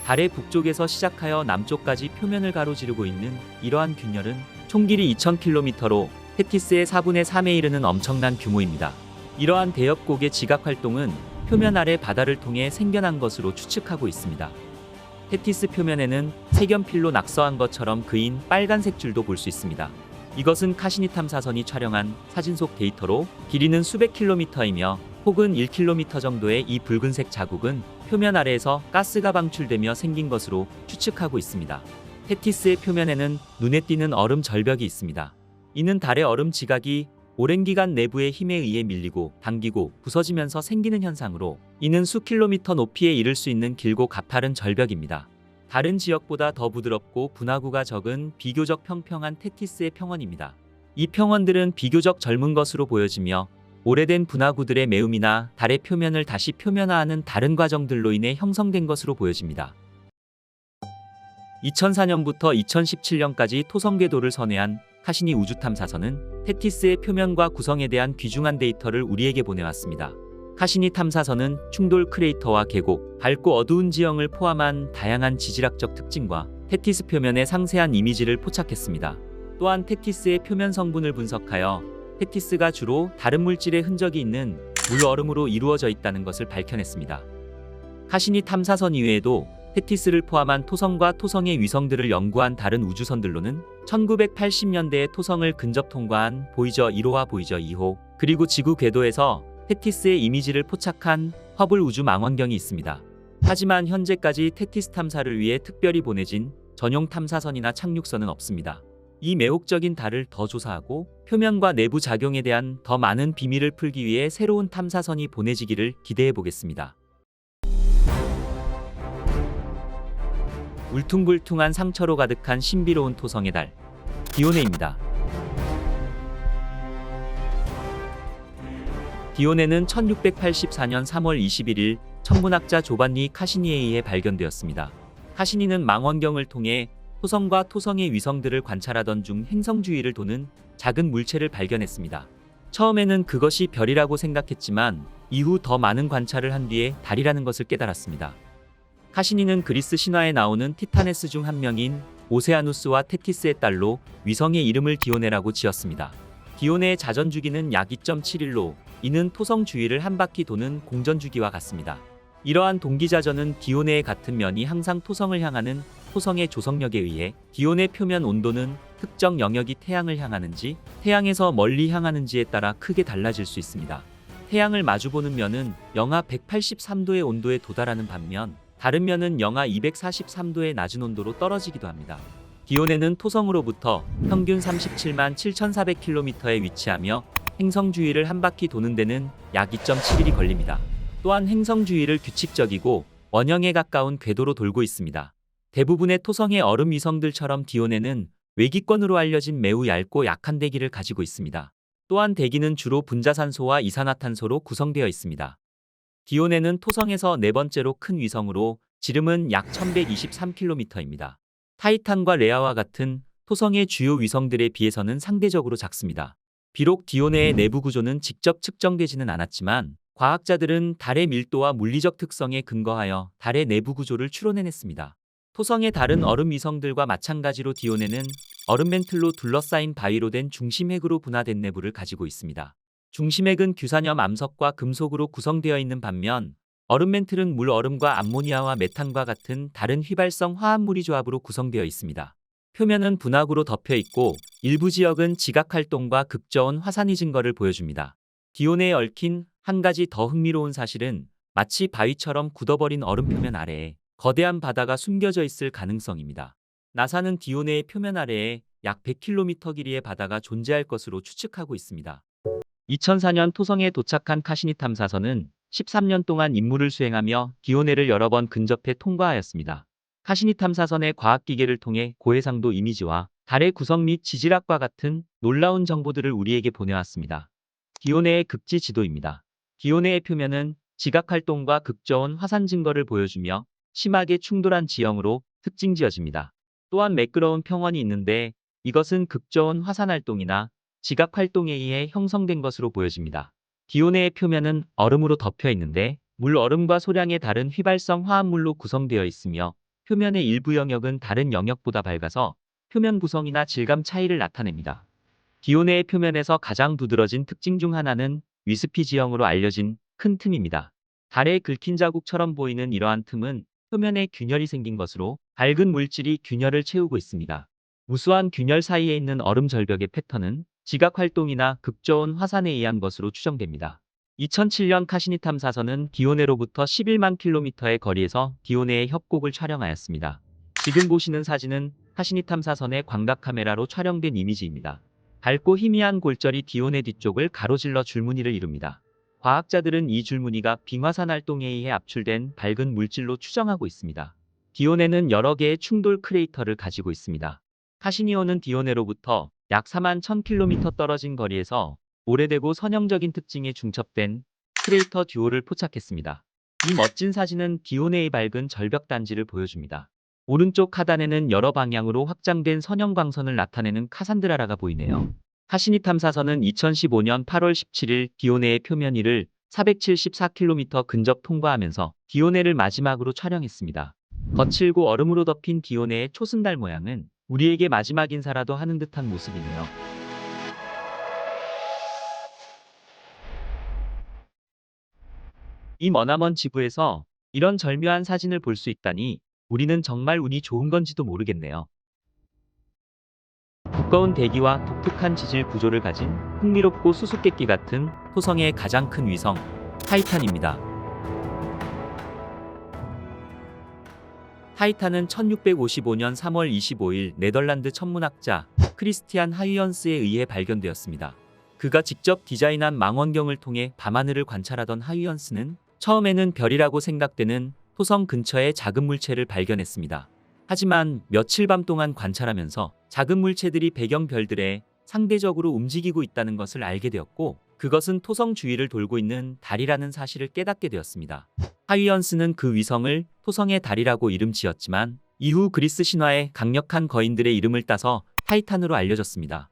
달의 북쪽에서 시작하여 남쪽까지 표면을 가로지르고 있는 이러한 균열은 총 길이 2000km로 테티스의 4분의 3에 이르는 엄청난 규모입니다. 이러한 대역곡의 지각 활동은 표면 아래 바다를 통해 생겨난 것으로 추측하고 있습니다. 테티스 표면에는 색연필로 낙서한 것처럼 그인 빨간색 줄도 볼 수 있습니다. 이것은 카시니 탐사선이 촬영한 사진 속 데이터로 길이는 수백 킬로미터이며 혹은 1km 정도의 이 붉은색 자국은 표면 아래에서 가스가 방출되며 생긴 것으로 추측하고 있습니다. 테티스의 표면에는 눈에 띄는 얼음 절벽이 있습니다. 이는 달의 얼음 지각이 오랜 기간 내부의 힘에 의해 밀리고 당기고 부서지면서 생기는 현상으로 이는 수 킬로미터 높이에 이를 수 있는 길고 가파른 절벽입니다. 다른 지역보다 더 부드럽고 분화구가 적은 비교적 평평한 테티스의 평원입니다. 이 평원들은 비교적 젊은 것으로 보여지며 오래된 분화구들의 매움이나 달의 표면을 다시 표면화하는 다른 과정들로 인해 형성된 것으로 보여집니다. 2004년부터 2017년까지 토성 궤도를 선회한 카시니 우주탐사선은 테티스의 표면과 구성에 대한 귀중한 데이터를 우리에게 보내왔습니다. 카시니 탐사선은 충돌 크레이터와 계곡, 밝고 어두운 지형을 포함한 다양한 지질학적 특징과 테티스 표면의 상세한 이미지를 포착했습니다. 또한 테티스의 표면 성분을 분석하여 테티스가 주로 다른 물질의 흔적이 있는 물얼음으로 이루어져 있다는 것을 밝혀냈습니다. 카시니 탐사선 이외에도 테티스를 포함한 토성과 토성의 위성들을 연구한 다른 우주선들로는 1980년대에 토성을 근접 통과한 보이저 1호와 보이저 2호, 그리고 지구 궤도에서 테티스의 이미지를 포착한 허블 우주 망원경이 있습니다. 하지만 현재까지 테티스 탐사를 위해 특별히 보내진 전용 탐사선이나 착륙선은 없습니다. 이 매혹적인 달을 더 조사하고 표면과 내부 작용에 대한 더 많은 비밀을 풀기 위해 새로운 탐사선이 보내지기를 기대해 보겠습니다. 울퉁불퉁한 상처로 가득한 신비로운 토성의 달, 디오네입니다. 디오네는 1684년 3월 21일 천문학자 조반니 카시니에 의해 발견되었습니다. 카시니는 망원경을 통해 토성과 토성의 위성들을 관찰하던 중 행성 주위를 도는 작은 물체를 발견했습니다. 처음에는 그것이 별이라고 생각했지만 이후 더 많은 관찰을 한 뒤에 달이라는 것을 깨달았습니다. 카시니는 그리스 신화에 나오는 티타네스 중 한 명인 오세아누스와 테티스의 딸로 위성의 이름을 디오네라고 지었습니다. 디오네의 자전 주기는 약 2.7일로 이는 토성 주위를 한 바퀴 도는 공전 주기와 같습니다. 이러한 동기자전은 디오네의 같은 면이 항상 토성을 향하는 토성의 조성력에 의해 디오네 표면 온도는 특정 영역이 태양을 향하는지 태양에서 멀리 향하는지에 따라 크게 달라질 수 있습니다. 태양을 마주보는 면은 영하 183도의 온도에 도달하는 반면 다른 면은 영하 243도의 낮은 온도로 떨어지기도 합니다. 디오네는 토성으로부터 평균 37만 7,400km에 위치하며 행성 주위를 한 바퀴 도는 데는 약 2.7일이 걸립니다. 또한 행성 주위를 규칙적이고 원형에 가까운 궤도로 돌고 있습니다. 대부분의 토성의 얼음 위성들처럼 디오네는 외기권으로 알려진 매우 얇고 약한 대기를 가지고 있습니다. 또한 대기는 주로 분자산소와 이산화탄소로 구성되어 있습니다. 디오네는 토성에서 네 번째로 큰 위성으로 지름은 약 1123km입니다. 타이탄과 레아와 같은 토성의 주요 위성들에 비해서는 상대적으로 작습니다. 비록 디오네의 내부 구조는 직접 측정되지는 않았지만 과학자들은 달의 밀도와 물리적 특성에 근거하여 달의 내부 구조를 추론해냈습니다. 토성의 다른 얼음 위성들과 마찬가지로 디오네는 얼음 멘틀로 둘러싸인 바위로 된 중심핵으로 분화된 내부를 가지고 있습니다. 중심핵은 규산염 암석과 금속으로 구성되어 있는 반면 얼음 멘틀은 물 얼음과 암모니아와 메탄과 같은 다른 휘발성 화합물이 조합으로 구성되어 있습니다. 표면은 분화구로 덮여 있고 일부 지역은 지각 활동과 극저온 화산이 증거를 보여줍니다. 디오네에 얽힌 한 가지 더 흥미로운 사실은 마치 바위처럼 굳어버린 얼음 표면 아래에 거대한 바다가 숨겨져 있을 가능성입니다. 나사는 디오네의 표면 아래에 약 100km 길이의 바다가 존재할 것으로 추측하고 있습니다. 2004년 토성에 도착한 카시니 탐사선은 13년 동안 임무를 수행하며 디오네를 여러 번 근접해 통과하였습니다. 카시니 탐사선의 과학기계를 통해 고해상도 이미지와 달의 구성 및 지질학과 같은 놀라운 정보들을 우리에게 보내왔습니다. 디오네의 극지 지도입니다. 디오네의 표면은 지각활동과 극저온 화산 증거를 보여주며 심하게 충돌한 지형으로 특징 지어집니다. 또한 매끄러운 평원이 있는데 이것은 극저온 화산활동이나 지각활동에 의해 형성된 것으로 보여집니다. 디오네의 표면은 얼음으로 덮여 있는데 물 얼음과 소량의 다른 휘발성 화합물로 구성되어 있으며 표면의 일부 영역은 다른 영역보다 밝아서 표면 구성이나 질감 차이를 나타냅니다. 디오네의 표면에서 가장 두드러진 특징 중 하나는 위스피 지형으로 알려진 큰 틈입니다. 달에 긁힌 자국처럼 보이는 이러한 틈은 표면에 균열이 생긴 것으로 밝은 물질이 균열을 채우고 있습니다. 무수한 균열 사이에 있는 얼음 절벽의 패턴은 지각 활동이나 극저온 화산에 의한 것으로 추정됩니다. 2007년 카시니 탐사선은 디오네로부터 11만 킬로미터의 거리에서 디오네의 협곡을 촬영하였습니다. 지금 보시는 사진은 카시니 탐사선의 광각 카메라로 촬영된 이미지입니다. 밝고 희미한 골절이 디오네 뒤쪽을 가로질러 줄무늬를 이룹니다. 과학자들은 이 줄무늬가 빙화산 활동에 의해 압출된 밝은 물질로 추정하고 있습니다. 디오네는 여러 개의 충돌 크레이터를 가지고 있습니다. 카시니온은 디오네로부터 약 4만 1000km 떨어진 거리에서 오래되고 선형적인 특징에 중첩된 크레이터 듀오를 포착했습니다. 이 멋진 사진은 디오네의 밝은 절벽 단지를 보여줍니다. 오른쪽 하단에는 여러 방향으로 확장된 선형 광선을 나타내는 카산드라라가 보이네요. 카시니 탐사선은 2015년 8월 17일 디오네의 표면 위를 474km 근접 통과하면서 디오네를 마지막으로 촬영했습니다. 거칠고 얼음으로 덮인 디오네의 초승달 모양은 우리에게 마지막 인사라도 하는 듯한 모습이네요. 이 머나먼 지구에서 이런 절묘한 사진을 볼 수 있다니 우리는 정말 운이 좋은 건지도 모르겠네요. 두꺼운 대기와 독특한 지질 구조를 가진 흥미롭고 수수께끼 같은 토성의 가장 큰 위성, 타이탄입니다. 타이탄은 1655년 3월 25일 네덜란드 천문학자 크리스티안 하유연스에 의해 발견되었습니다. 그가 직접 디자인한 망원경을 통해 밤하늘을 관찰하던 하유연스는 처음에는 별이라고 생각되는 토성 근처의 작은 물체를 발견했습니다. 하지만 며칠 밤 동안 관찰하면서 작은 물체들이 배경 별들에 상대적으로 움직이고 있다는 것을 알게 되었고, 그것은 토성 주위를 돌고 있는 달이라는 사실을 깨닫게 되었습니다. 하위언스는 그 위성을 토성의 달이라고 이름 지었지만 이후 그리스 신화의 강력한 거인들의 이름을 따서 타이탄으로 알려졌습니다.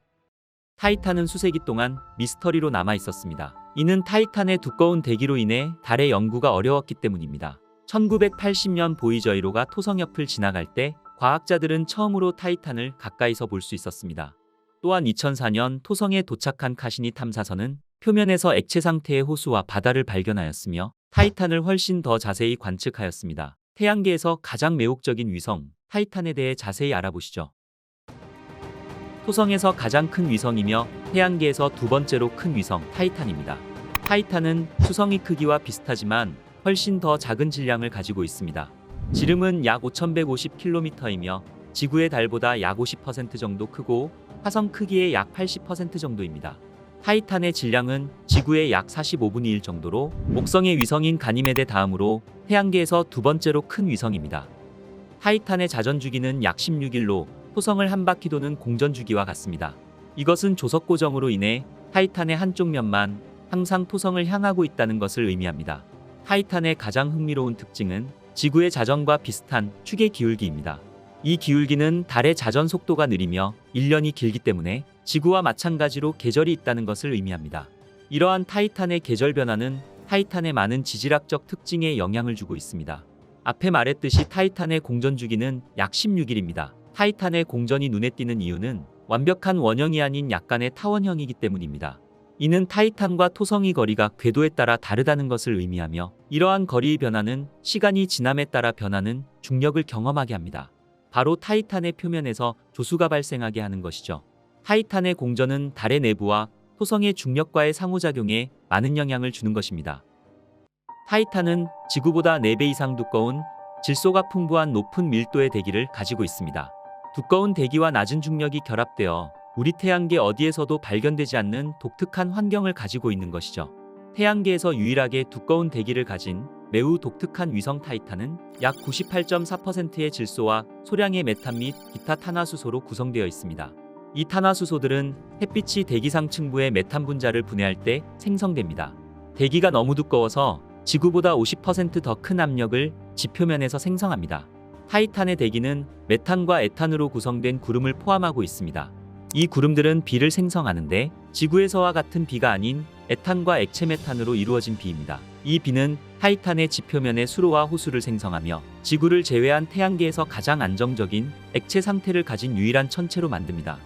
타이탄은 수세기 동안 미스터리로 남아 있었습니다. 이는 타이탄의 두꺼운 대기로 인해 달의 연구가 어려웠기 때문입니다. 1980년 보이저 1호가 토성 옆을 지나갈 때 과학자들은 처음으로 타이탄을 가까이서 볼 수 있었습니다. 또한 2004년 토성에 도착한 카시니 탐사선은 표면에서 액체 상태의 호수와 바다를 발견하였으며 타이탄을 훨씬 더 자세히 관측하였습니다. 태양계에서 가장 매혹적인 위성, 타이탄에 대해 자세히 알아보시죠. 토성에서 가장 큰 위성이며 태양계에서 두 번째로 큰 위성, 타이탄입니다. 타이탄은 수성의 크기와 비슷하지만 훨씬 더 작은 질량을 가지고 있습니다. 지름은 약 5150km이며 지구의 달보다 약 50% 정도 크고 화성 크기의 약 80% 정도입니다. 타이탄의 질량은 지구의 약 45분의 1 정도로 목성의 위성인 가니메데 다음으로 태양계에서 두 번째로 큰 위성입니다. 타이탄의 자전 주기는 약 16일로 토성을 한 바퀴 도는 공전 주기와 같습니다. 이것은 조석 고정으로 인해 타이탄의 한쪽 면만 항상 토성을 향하고 있다는 것을 의미합니다. 타이탄의 가장 흥미로운 특징은 지구의 자전과 비슷한 축의 기울기입니다. 이 기울기는 달의 자전 속도가 느리며 1년이 길기 때문에 지구와 마찬가지로 계절이 있다는 것을 의미합니다. 이러한 타이탄의 계절 변화는 타이탄의 많은 지질학적 특징에 영향을 주고 있습니다. 앞에 말했듯이 타이탄의 공전 주기는 약 16일입니다. 타이탄의 공전이 눈에 띄는 이유는 완벽한 원형이 아닌 약간의 타원형이기 때문입니다. 이는 타이탄과 토성의 거리가 궤도에 따라 다르다는 것을 의미하며 이러한 거리의 변화는 시간이 지남에 따라 변하는 중력을 경험하게 합니다. 바로 타이탄의 표면에서 조수가 발생하게 하는 것이죠. 타이탄의 공전은 달의 내부와 토성의 중력과의 상호작용에 많은 영향을 주는 것입니다. 타이탄은 지구보다 4배 이상 두꺼운 질소가 풍부한 높은 밀도의 대기를 가지고 있습니다. 두꺼운 대기와 낮은 중력이 결합되어 우리 태양계 어디에서도 발견되지 않는 독특한 환경을 가지고 있는 것이죠. 태양계에서 유일하게 두꺼운 대기를 가진 매우 독특한 위성 타이탄은 약 98.4%의 질소와 소량의 메탄 및 기타 탄화수소로 구성되어 있습니다. 이 탄화수소들은 햇빛이 대기 상층부의 메탄 분자를 분해할 때 생성됩니다. 대기가 너무 두꺼워서 지구보다 50% 더 큰 압력을 지표면에서 생성합니다. 타이탄의 대기는 메탄과 에탄으로 구성된 구름을 포함하고 있습니다. 이 구름들은 비를 생성하는데 지구에서와 같은 비가 아닌 에탄과 액체 메탄으로 이루어진 비입니다. 이 비는 타이탄의 지표면의 수로와 호수를 생성하며 지구를 제외한 태양계에서 가장 안정적인 액체 상태를 가진 유일한 천체로 만듭니다.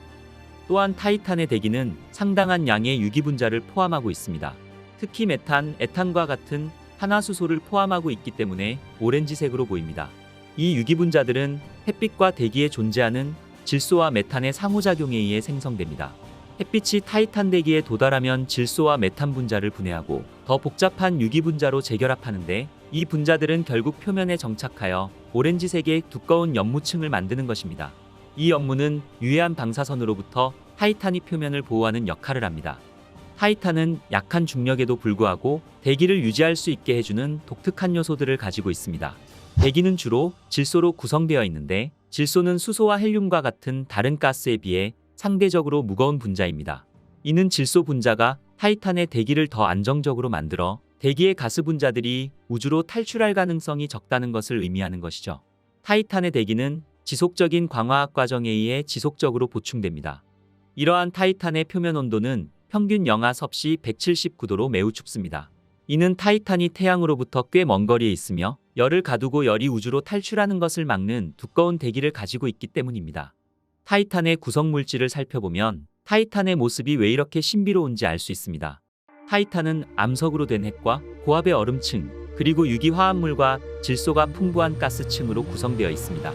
또한 타이탄의 대기는 상당한 양의 유기분자를 포함하고 있습니다. 특히 메탄, 에탄과 같은 탄화수소를 포함하고 있기 때문에 오렌지색으로 보입니다. 이 유기분자들은 햇빛과 대기에 존재하는 질소와 메탄의 상호작용에 의해 생성됩니다. 햇빛이 타이탄 대기에 도달하면 질소와 메탄 분자를 분해하고 더 복잡한 유기분자로 재결합하는데 이 분자들은 결국 표면에 정착하여 오렌지색의 두꺼운 연무층을 만드는 것입니다. 이 연무는 유해한 방사선으로부터 타이탄이 표면을 보호하는 역할을 합니다. 타이탄은 약한 중력에도 불구하고 대기를 유지할 수 있게 해주는 독특한 요소들을 가지고 있습니다. 대기는 주로 질소로 구성되어 있는데 질소는 수소와 헬륨과 같은 다른 가스에 비해 상대적으로 무거운 분자입니다. 이는 질소 분자가 타이탄의 대기를 더 안정적으로 만들어 대기의 가스 분자들이 우주로 탈출할 가능성이 적다는 것을 의미하는 것이죠. 타이탄의 대기는 지속적인 광화학 과정에 의해 지속적으로 보충됩니다. 이러한 타이탄의 표면 온도는 평균 영하 섭씨 179도로 매우 춥습니다. 이는 타이탄이 태양으로부터 꽤 먼 거리에 있으며 열을 가두고 열이 우주로 탈출하는 것을 막는 두꺼운 대기를 가지고 있기 때문입니다. 타이탄의 구성 물질을 살펴보면 타이탄의 모습이 왜 이렇게 신비로운지 알 수 있습니다. 타이탄은 암석으로 된 핵과 고압의 얼음층, 그리고 유기화합물과 질소가 풍부한 가스층으로 구성되어 있습니다.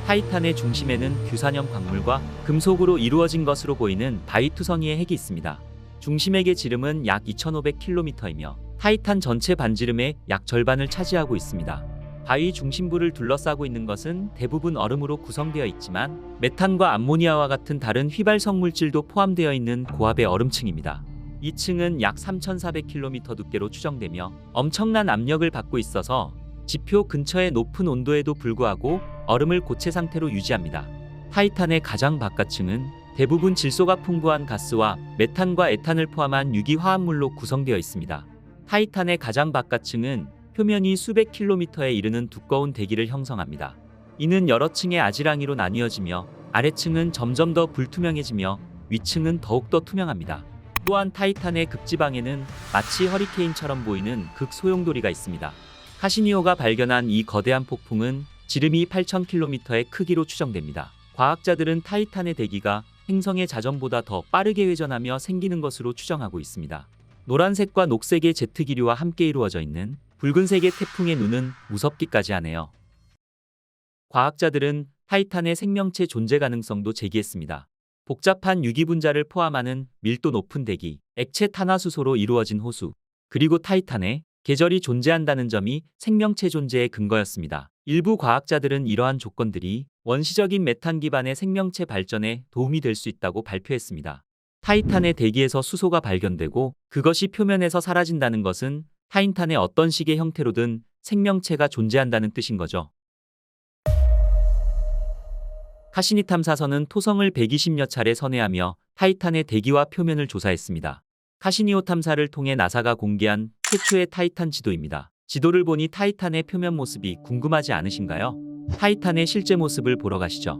타이탄의 중심에는 규산염 광물과 금속으로 이루어진 것으로 보이는 바위투성이의 핵이 있습니다. 중심핵의 지름은 약 2,500km이며 타이탄 전체 반지름의 약 절반을 차지하고 있습니다. 바위 중심부를 둘러싸고 있는 것은 대부분 얼음으로 구성되어 있지만 메탄과 암모니아와 같은 다른 휘발성 물질도 포함되어 있는 고압의 얼음층입니다. 이 층은 약 3,400km 두께로 추정되며 엄청난 압력을 받고 있어서 지표 근처의 높은 온도에도 불구하고 얼음을 고체 상태로 유지합니다. 타이탄의 가장 바깥층은 대부분 질소가 풍부한 가스와 메탄과 에탄을 포함한 유기화합물로 구성되어 있습니다. 타이탄의 가장 바깥층은 표면이 수백 킬로미터에 이르는 두꺼운 대기를 형성합니다. 이는 여러 층의 아지랑이로 나뉘어지며 아래층은 점점 더 불투명해지며 위층은 더욱더 투명합니다. 또한 타이탄의 극지방에는 마치 허리케인처럼 보이는 극소용돌이가 있습니다. 카시니오가 발견한 이 거대한 폭풍은 지름이 8,000km의 크기로 추정됩니다. 과학자들은 타이탄의 대기가 행성의 자전보다 더 빠르게 회전하며 생기는 것으로 추정하고 있습니다. 노란색과 녹색의 제트 기류와 함께 이루어져 있는 붉은색의 태풍의 눈은 무섭기까지 하네요. 과학자들은 타이탄의 생명체 존재 가능성도 제기했습니다. 복잡한 유기분자를 포함하는 밀도 높은 대기, 액체 탄화수소로 이루어진 호수, 그리고 타이탄에 계절이 존재한다는 점이 생명체 존재의 근거였습니다. 일부 과학자들은 이러한 조건들이 원시적인 메탄 기반의 생명체 발전에 도움이 될 수 있다고 발표했습니다. 타이탄의 대기에서 수소가 발견되고 그것이 표면에서 사라진다는 것은 타이탄의 어떤 식의 형태로든 생명체가 존재한다는 뜻인 거죠. 카시니 탐사선은 토성을 120여 차례 선회하며 타이탄의 대기와 표면을 조사했습니다. 카시니오 탐사를 통해 나사가 공개한 최초의 타이탄 지도입니다. 지도를 보니 타이탄의 표면 모습이 궁금하지 않으신가요? 타이탄의 실제 모습을 보러 가시죠.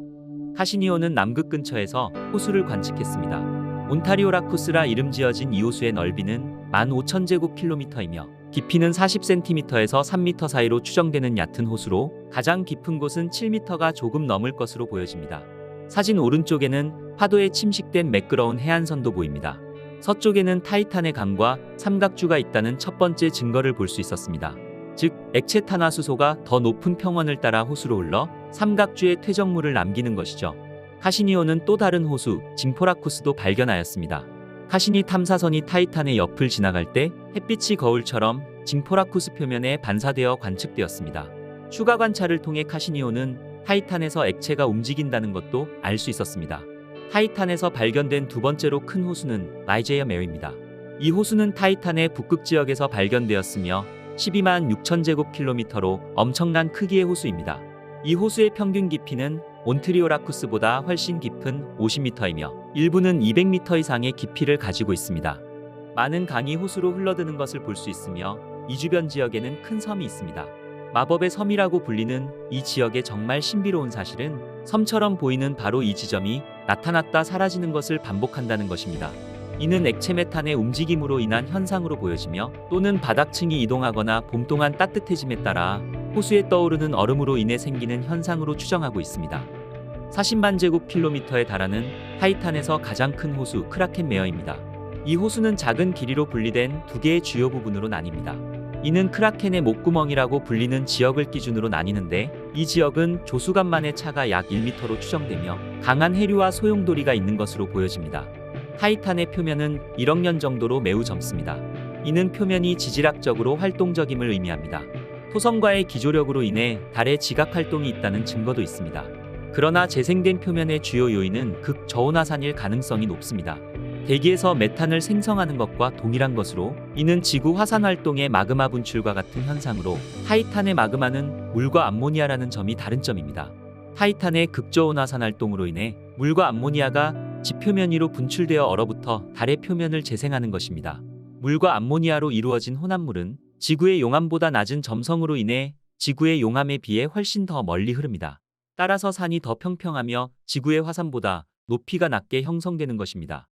카시니오는 남극 근처에서 호수를 관측했습니다. 온타리오 라쿠스라 이름 지어진 이 호수의 넓이는 15,000제곱킬로미터이며 깊이는 40cm에서 3m 사이로 추정되는 얕은 호수로 가장 깊은 곳은 7m가 조금 넘을 것으로 보여집니다. 사진 오른쪽에는 파도에 침식된 매끄러운 해안선도 보입니다. 서쪽에는 타이탄의 강과 삼각주가 있다는 첫 번째 증거를 볼 수 있었습니다. 즉, 액체 탄화수소가 더 높은 평원을 따라 호수로 흘러 삼각주의 퇴적물을 남기는 것이죠. 카시니오는 또 다른 호수, 징포라쿠스도 발견하였습니다. 카시니 탐사선이 타이탄의 옆을 지나갈 때 햇빛이 거울처럼 징포라쿠스 표면에 반사되어 관측되었습니다. 추가 관찰을 통해 카시니오는 타이탄에서 액체가 움직인다는 것도 알 수 있었습니다. 타이탄에서 발견된 두 번째로 큰 호수는 라이제어 메어입니다. 이 호수는 타이탄의 북극 지역에서 발견되었으며 12만 6,000제곱킬로미터로 엄청난 크기의 호수입니다. 이 호수의 평균 깊이는 온트리오 라쿠스보다 훨씬 깊은 50m이며 일부는 200m 이상의 깊이를 가지고 있습니다. 많은 강이 호수로 흘러드는 것을 볼 수 있으며 이 주변 지역에는 큰 섬이 있습니다. 마법의 섬이라고 불리는 이 지역의 정말 신비로운 사실은 섬처럼 보이는 바로 이 지점이 나타났다 사라지는 것을 반복한다는 것입니다. 이는 액체 메탄의 움직임으로 인한 현상으로 보여지며 또는 바닥층이 이동하거나 봄 동안 따뜻해짐에 따라 호수에 떠오르는 얼음으로 인해 생기는 현상으로 추정하고 있습니다. 40만 제곱킬로미터에 달하는 타이탄에서 가장 큰 호수 크라켄 메어입니다. 이 호수는 작은 길이로 분리된 두 개의 주요 부분으로 나뉩니다. 이는 크라켄의 목구멍이라고 불리는 지역을 기준으로 나뉘는데 이 지역은 조수간만의 차가 약 1m로 추정되며 강한 해류와 소용돌이가 있는 것으로 보여집니다. 타이탄의 표면은 1억 년 정도로 매우 젊습니다. 이는 표면이 지질학적으로 활동적임을 의미합니다. 토성과의 기조력으로 인해 달에 지각 활동이 있다는 증거도 있습니다. 그러나 재생된 표면의 주요 요인은 극저온화산일 가능성이 높습니다. 대기에서 메탄을 생성하는 것과 동일한 것으로 이는 지구 화산 활동의 마그마 분출과 같은 현상으로 타이탄의 마그마는 물과 암모니아라는 점이 다른 점입니다. 타이탄의 극저온화산 활동으로 인해 물과 암모니아가 지표면 위로 분출되어 얼어붙어 달의 표면을 재생하는 것입니다. 물과 암모니아로 이루어진 혼합물은 지구의 용암보다 낮은 점성으로 인해 지구의 용암에 비해 훨씬 더 멀리 흐릅니다. 따라서 산이 더 평평하며 지구의 화산보다 높이가 낮게 형성되는 것입니다.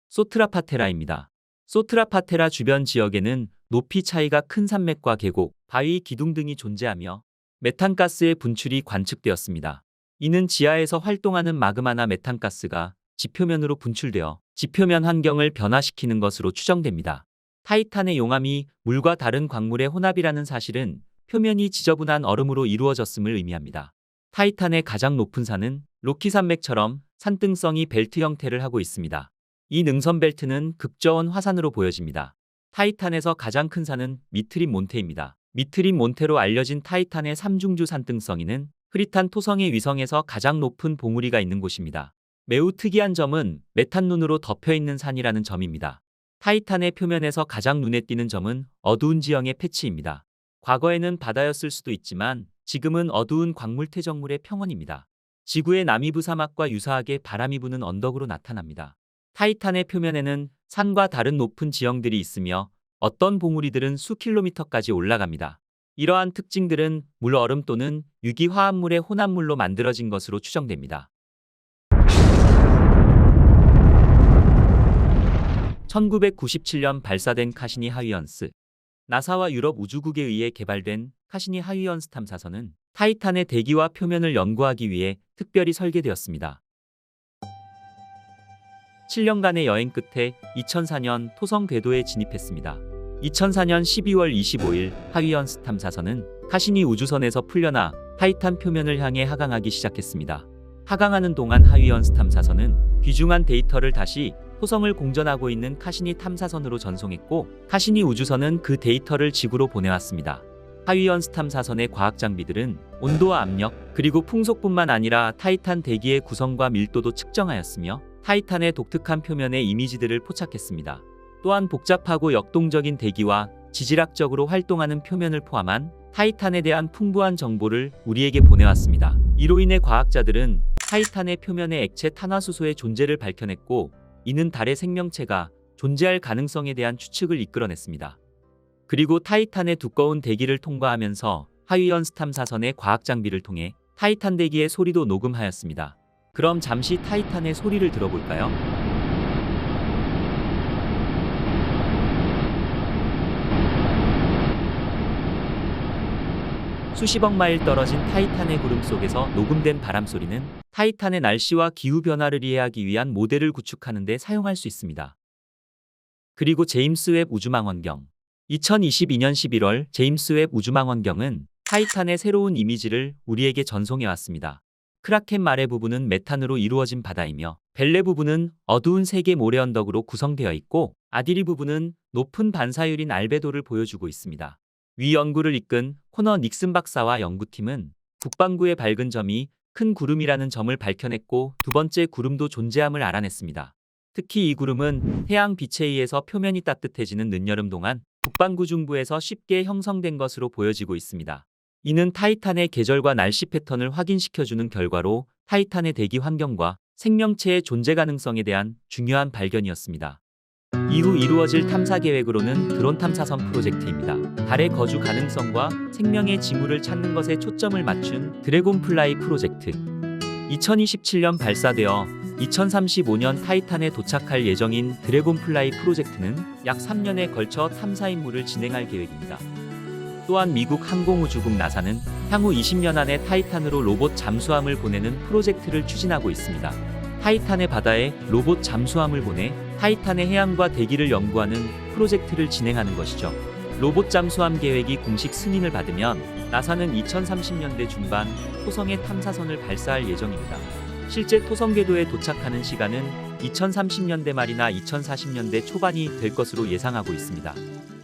소트라파테라입니다. 소트라파테라 주변 지역에는 높이 차이가 큰 산맥과 계곡, 바위, 기둥 등이 존재하며 메탄가스의 분출이 관측되었습니다. 이는 지하에서 활동하는 마그마나 메탄가스가 지표면으로 분출되어 지표면 환경을 변화시키는 것으로 추정됩니다. 타이탄의 용암이 물과 다른 광물의 혼합이라는 사실은 표면이 지저분한 얼음으로 이루어졌음을 의미합니다. 타이탄의 가장 높은 산은 로키 산맥처럼 산등성이 벨트 형태를 하고 있습니다. 이 능선 벨트는 극저온 화산으로 보여집니다. 타이탄에서 가장 큰 산은 미트림 몬테입니다. 미트림 몬테로 알려진 타이탄의 삼중주 산등성이는 흐릿한 토성의 위성에서 가장 높은 봉우리가 있는 곳입니다. 매우 특이한 점은 메탄 눈으로 덮여있는 산이라는 점입니다. 타이탄의 표면에서 가장 눈에 띄는 점은 어두운 지형의 패치입니다. 과거에는 바다였을 수도 있지만 지금은 어두운 광물 퇴적물의 평원입니다. 지구의 남이부 사막과 유사하게 바람이 부는 언덕으로 나타납니다. 타이탄의 표면에는 산과 다른 높은 지형들이 있으며 어떤 봉우리들은 수킬로미터까지 올라갑니다. 이러한 특징들은 물 얼음 또는 유기 화합물의 혼합물로 만들어진 것으로 추정됩니다. 1997년 발사된 카시니 하위언스. 나사와 유럽 우주국에 의해 개발된 카시니 하위언스 탐사선은 타이탄의 대기와 표면을 연구하기 위해 특별히 설계되었습니다. 7년간의 여행 끝에 2004년 토성 궤도에 진입했습니다. 2004년 12월 25일 하위언스 탐사선은 카시니 우주선에서 풀려나 타이탄 표면을 향해 하강하기 시작했습니다. 하강하는 동안 하위언스 탐사선은 귀중한 데이터를 다시 토성을 공전하고 있는 카시니 탐사선으로 전송했고 카시니 우주선은 그 데이터를 지구로 보내왔습니다. 하위언스 탐사선의 과학 장비들은 온도와 압력, 그리고 풍속뿐만 아니라 타이탄 대기의 구성과 밀도도 측정하였으며 타이탄의 독특한 표면의 이미지들을 포착했습니다. 또한 복잡하고 역동적인 대기와 지질학적으로 활동하는 표면을 포함한 타이탄에 대한 풍부한 정보를 우리에게 보내왔습니다. 이로 인해 과학자들은 타이탄의 표면의 액체 탄화수소의 존재를 밝혀냈고 이는 달의 생명체가 존재할 가능성에 대한 추측을 이끌어냈습니다. 그리고 타이탄의 두꺼운 대기를 통과하면서 하위연스 탐사선의 과학 장비를 통해 타이탄 대기의 소리도 녹음하였습니다. 그럼 잠시 타이탄의 소리를 들어볼까요? 수십억 마일 떨어진 타이탄의 구름 속에서 녹음된 바람 소리는 타이탄의 날씨와 기후 변화를 이해하기 위한 모델을 구축하는 데 사용할 수 있습니다. 그리고 제임스 웹 우주망원경. 2022년 11월 제임스 웹 우주망원경은 타이탄의 새로운 이미지를 우리에게 전송해 왔습니다. 크라켄 마레 부분은 메탄으로 이루어진 바다이며 벨레 부분은 어두운 세계 모래 언덕으로 구성되어 있고 아디리 부분은 높은 반사율인 알베도를 보여주고 있습니다. 위 연구를 이끈 코너 닉슨 박사와 연구팀은 북반구의 밝은 점이 큰 구름이라는 점을 밝혀냈고 두 번째 구름도 존재함을 알아냈습니다. 특히 이 구름은 태양 빛에 의해서 표면이 따뜻해지는 늦여름 동안 북반구 중부에서 쉽게 형성된 것으로 보여지고 있습니다. 이는 타이탄의 계절과 날씨 패턴을 확인시켜주는 결과로 타이탄의 대기 환경과 생명체의 존재 가능성에 대한 중요한 발견이었습니다. 이후 이루어질 탐사 계획으로는 드론 탐사선 프로젝트입니다. 달의 거주 가능성과 생명의 징후를 찾는 것에 초점을 맞춘 드래곤플라이 프로젝트. 2027년 발사되어 2035년 타이탄에 도착할 예정인 드래곤플라이 프로젝트는 약 3년에 걸쳐 탐사 임무를 진행할 계획입니다. 또한 미국 항공우주국 나사는 향후 20년 안에 타이탄으로 로봇 잠수함을 보내는 프로젝트를 추진하고 있습니다. 타이탄의 바다에 로봇 잠수함을 보내 타이탄의 해양과 대기를 연구하는 프로젝트를 진행하는 것이죠. 로봇 잠수함 계획이 공식 승인을 받으면 나사는 2030년대 중반 토성에 탐사선을 발사할 예정입니다. 실제 토성 궤도에 도착하는 시간은 2030년대 말이나 2040년대 초반이 될 것으로 예상하고 있습니다.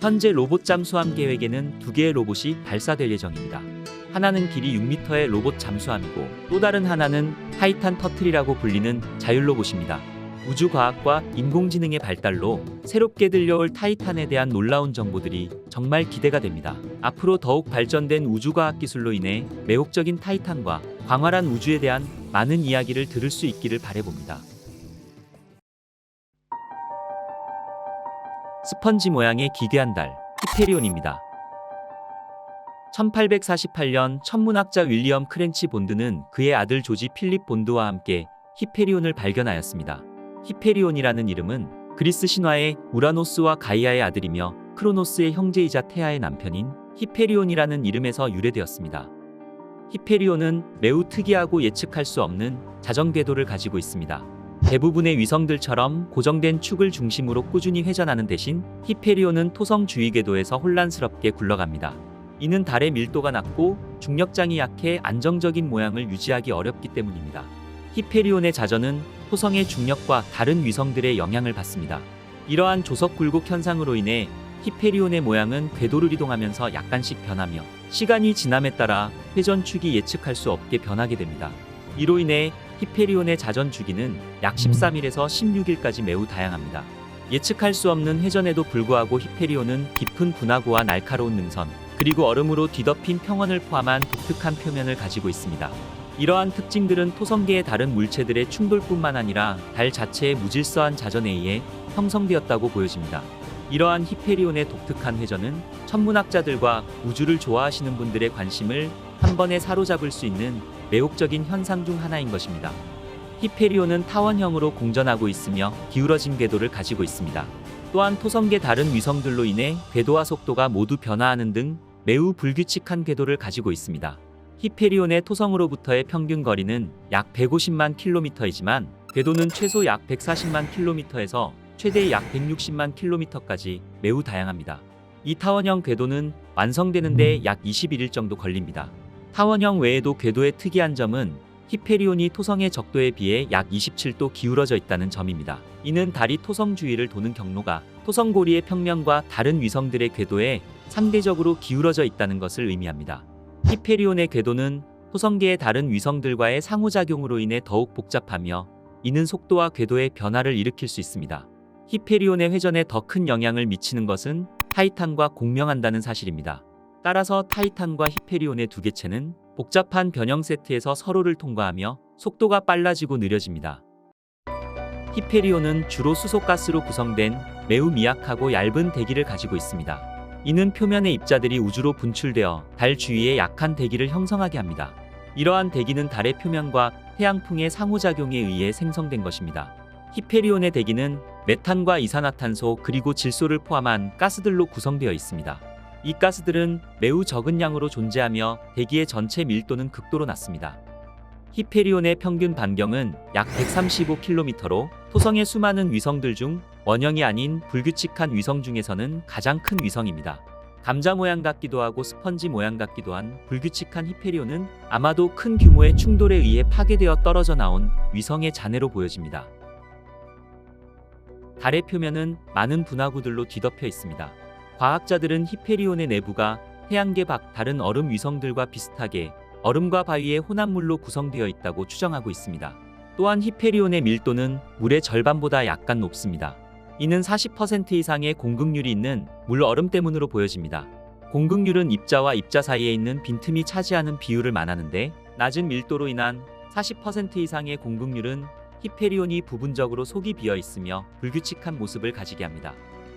현재 로봇 잠수함 계획에는 2개의 로봇이 발사될 예정입니다. 하나는 길이 6m의 로봇 잠수함이고 또 다른 하나는 타이탄 터틀이라고 불리는 자율로봇입니다. 우주과학과 인공지능의 발달로 새롭게 들려올 타이탄에 대한 놀라운 정보들이 정말 기대가 됩니다. 앞으로 더욱 발전된 우주과학 기술로 인해 매혹적인 타이탄과 광활한 우주에 대한 많은 이야기를 들을 수 있기를 바라봅니다. 스펀지 모양의 기괴한 달, 히페리온입니다. 1848년 천문학자 윌리엄 크렌치 본드는 그의 아들 조지 필립 본드와 함께 히페리온을 발견하였습니다. 히페리온이라는 이름은 그리스 신화의 우라노스와 가이아의 아들이며 크로노스의 형제이자 태아의 남편인 히페리온이라는 이름에서 유래되었습니다. 히페리온은 매우 특이하고 예측할 수 없는 자전 궤도를 가지고 있습니다. 대부분의 위성들처럼 고정된 축을 중심으로 꾸준히 회전하는 대신 히페리온은 토성 주위 궤도에서 혼란스럽게 굴러갑니다. 이는 달의 밀도가 낮고 중력장이 약해 안정적인 모양을 유지하기 어렵기 때문입니다. 히페리온의 자전은 토성의 중력과 다른 위성들의 영향을 받습니다. 이러한 조석 굴곡 현상으로 인해 히페리온의 모양은 궤도를 이동하면서 약간씩 변하며 시간이 지남에 따라 회전축이 예측할 수 없게 변하게 됩니다. 이로 인해 히페리온의 자전 주기는 약 13일에서 16일까지 매우 다양합니다. 예측할 수 없는 회전에도 불구하고 히페리온은 깊은 분화구와 날카로운 능선, 그리고 얼음으로 뒤덮인 평원을 포함한 독특한 표면을 가지고 있습니다. 이러한 특징들은 토성계의 다른 물체들의 충돌뿐만 아니라 달 자체의 무질서한 자전에 의해 형성되었다고 보여집니다. 이러한 히페리온의 독특한 회전은 천문학자들과 우주를 좋아하시는 분들의 관심을 한 번에 사로잡을 수 있는 매혹적인 현상 중 하나인 것입니다. 히페리온은 타원형으로 공전하고 있으며 기울어진 궤도를 가지고 있습니다. 또한 토성계 다른 위성들로 인해 궤도와 속도가 모두 변화하는 등 매우 불규칙한 궤도를 가지고 있습니다. 히페리온의 토성으로부터의 평균 거리는 약 150만 킬로미터이지만 궤도는 최소 약 140만 킬로미터에서 최대 약 160만 킬로미터까지 매우 다양합니다. 이 타원형 궤도는 완성되는 데 약 21일 정도 걸립니다. 타원형 외에도 궤도의 특이한 점은 히페리온이 토성의 적도에 비해 약 27도 기울어져 있다는 점입니다. 이는 달이 토성 주위를 도는 경로가 토성 고리의 평면과 다른 위성들의 궤도에 상대적으로 기울어져 있다는 것을 의미합니다. 히페리온의 궤도는 토성계의 다른 위성들과의 상호작용으로 인해 더욱 복잡하며 이는 속도와 궤도의 변화를 일으킬 수 있습니다. 히페리온의 회전에 더 큰 영향을 미치는 것은 타이탄과 공명한다는 사실입니다. 따라서 타이탄과 히페리온의 두 개체는 복잡한 변형 세트에서 서로를 통과하며 속도가 빨라지고 느려집니다. 히페리온은 주로 수소가스로 구성된 매우 미약하고 얇은 대기를 가지고 있습니다. 이는 표면의 입자들이 우주로 분출되어 달 주위에 약한 대기를 형성하게 합니다. 이러한 대기는 달의 표면과 태양풍의 상호작용에 의해 생성된 것입니다. 히페리온의 대기는 메탄과 이산화탄소 그리고 질소를 포함한 가스들로 구성되어 있습니다. 이 가스들은 매우 적은 양으로 존재하며 대기의 전체 밀도는 극도로 낮습니다. 히페리온의 평균 반경은 약 135km로 토성의 수많은 위성들 중 원형이 아닌 불규칙한 위성 중에서는 가장 큰 위성입니다. 감자 모양 같기도 하고 스펀지 모양 같기도 한 불규칙한 히페리온은 아마도 큰 규모의 충돌에 의해 파괴되어 떨어져 나온 위성의 잔해로 보여집니다. 달의 표면은 많은 분화구들로 뒤덮여 있습니다. 과학자들은 히페리온의 내부가 태양계 밖 다른 얼음 위성들과 비슷하게 얼음과 바위의 혼합물로 구성되어 있다고 추정하고 있습니다. 또한 히페리온의 밀도는 물의 절반보다 약간 높습니다. 이는 40% 이상의 공극률이 있는 물 얼음 때문으로 보여집니다. 공극률은 입자와 입자 사이에 있는 빈틈이 차지하는 비율을 말하는데 낮은 밀도로 인한 40% 이상의 공극률은 히페리온이 부분적으로 속이 비어 있으며 불규칙한 모습을 가지게 합니다.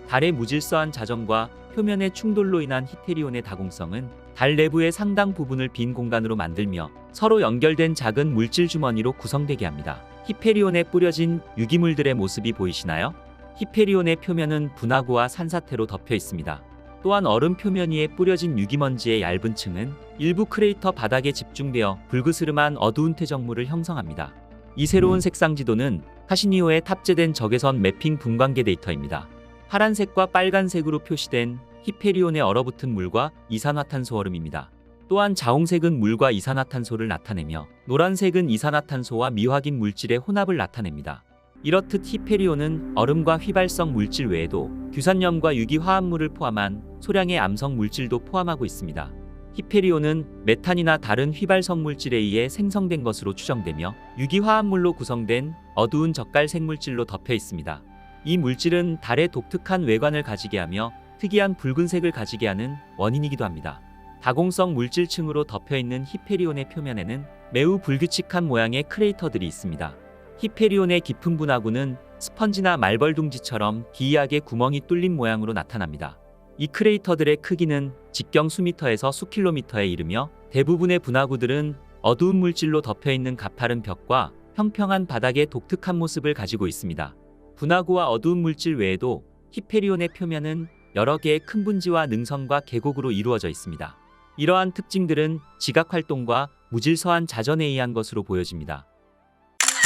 달의 무질서한 자전과 표면의 충돌로 인한 히페리온의 다공성은 달 내부의 상당 부분을 빈 공간으로 만들며 서로 연결된 작은 물질 주머니로 구성되게 합니다. 히페리온에 뿌려진 유기물들의 모습이 보이시나요? 히페리온의 표면은 분화구와 산사태로 덮여 있습니다. 또한 얼음 표면 위에 뿌려진 유기먼지의 얇은 층은 일부 크레이터 바닥에 집중되어 불그스름한 어두운 퇴적물을 형성합니다. 이 새로운 색상 지도는 카시니오에 탑재된 적외선 매핑 분광계 데이터입니다. 파란색과 빨간색으로 표시된 히페리온의 얼어붙은 물과 이산화탄소 얼음입니다. 또한 자홍색은 물과 이산화탄소를 나타내며 노란색은 이산화탄소와 미확인 물질의 혼합을 나타냅니다. 이렇듯 히페리온은 얼음과 휘발성 물질 외에도 규산염과 유기화합물을 포함한 소량의 암성 물질도 포함하고 있습니다. 히페리온은 메탄이나 다른 휘발성 물질에 의해 생성된 것으로 추정되며 유기화합물로 구성된 어두운 젓갈색 물질로 덮여 있습니다. 이 물질은 달의 독특한 외관을 가지게 하며 특이한 붉은색을 가지게 하는 원인이기도 합니다. 다공성 물질층으로 덮여 있는 히페리온의 표면에는 매우 불규칙한 모양의 크레이터들이 있습니다. 히페리온의 깊은 분화구는 스펀지나 말벌둥지처럼 기이하게 구멍이 뚫린 모양으로 나타납니다. 이 크레이터들의 크기는 직경 수미터에서 수킬로미터에 이르며 대부분의 분화구들은 어두운 물질로 덮여 있는 가파른 벽과 평평한 바닥의 독특한 모습을 가지고 있습니다. 분화구와 어두운 물질 외에도 히페리온의 표면은 여러 개의 큰 분지와 능선과 계곡으로 이루어져 있습니다. 이러한 특징들은 지각 활동과 무질서한 자전에 의한 것으로 보여집니다.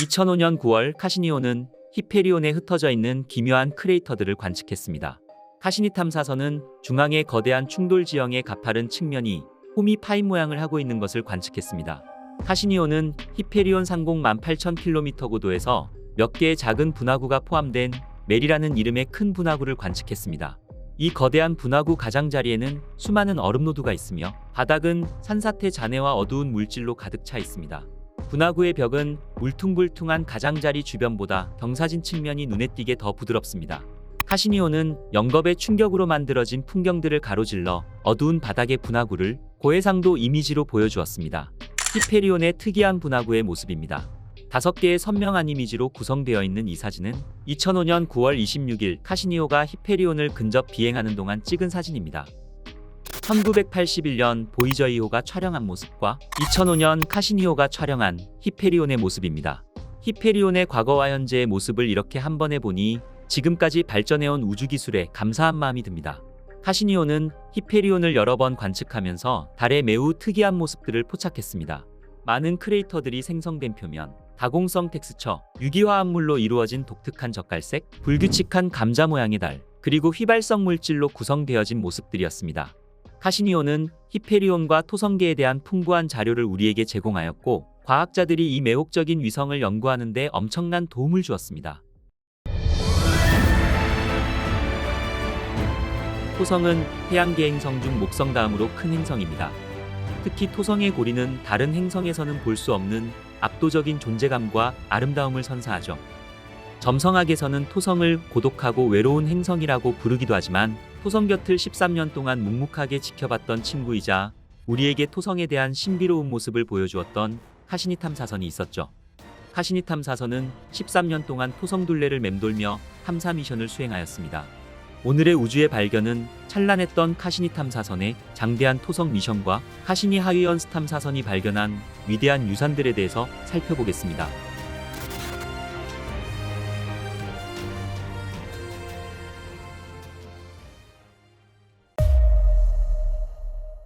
2005년 9월 카시니오는 히페리온에 흩어져 있는 기묘한 크레이터들을 관측했습니다. 카시니 탐사선은 중앙의 거대한 충돌 지형의 가파른 측면이 홈이 파인 모양을 하고 있는 것을 관측했습니다. 카시니오는 히페리온 상공 18,000km 고도에서 몇 개의 작은 분화구가 포함된 멜이라는 이름의 큰 분화구를 관측했습니다. 이 거대한 분화구 가장자리에는 수많은 얼음노두가 있으며 바닥은 산사태 잔해와 어두운 물질로 가득 차 있습니다. 분화구의 벽은 울퉁불퉁한 가장자리 주변보다 경사진 측면이 눈에 띄게 더 부드럽습니다. 카시니오는 영겁의 충격으로 만들어진 풍경들을 가로질러 어두운 바닥의 분화구를 고해상도 이미지로 보여주었습니다. 히페리온의 특이한 분화구의 모습입니다. 5개의 선명한 이미지로 구성되어 있는 이 사진은 2005년 9월 26일 카시니오가 히페리온을 근접 비행하는 동안 찍은 사진입니다. 1981년 보이저 2호가 촬영한 모습과 2005년 카시니오가 촬영한 히페리온의 모습입니다. 히페리온의 과거와 현재의 모습을 이렇게 한 번에 보니 지금까지 발전해온 우주기술에 감사한 마음이 듭니다. 카시니오는 히페리온을 여러 번 관측하면서 달의 매우 특이한 모습들을 포착했습니다. 많은 크레이터들이 생성된 표면, 다공성 텍스처, 유기화합물로 이루어진 독특한 젓갈색, 불규칙한 감자 모양의 달, 그리고 휘발성 물질로 구성되어진 모습들이었습니다. 카시니오는 히페리온과 토성계에 대한 풍부한 자료를 우리에게 제공하였고, 과학자들이 이 매혹적인 위성을 연구하는 데 엄청난 도움을 주었습니다. 토성은 태양계 행성 중 목성 다음으로 큰 행성입니다. 특히 토성의 고리는 다른 행성에서는 볼 수 없는 압도적인 존재감과 아름다움을 선사하죠. 점성학에서는 토성을 고독하고 외로운 행성이라고 부르기도 하지만 토성 곁을 13년 동안 묵묵하게 지켜봤던 친구이자 우리에게 토성에 대한 신비로운 모습을 보여주었던 카시니 탐사선이 있었죠. 카시니 탐사선은 13년 동안 토성 둘레를 맴돌며 탐사 미션을 수행하였습니다. 오늘의 우주의 발견은 찬란했던 카시니 탐사선의 장대한 토성 미션과 카시니 하위언스 탐사선이 발견한 위대한 유산들에 대해서 살펴보겠습니다.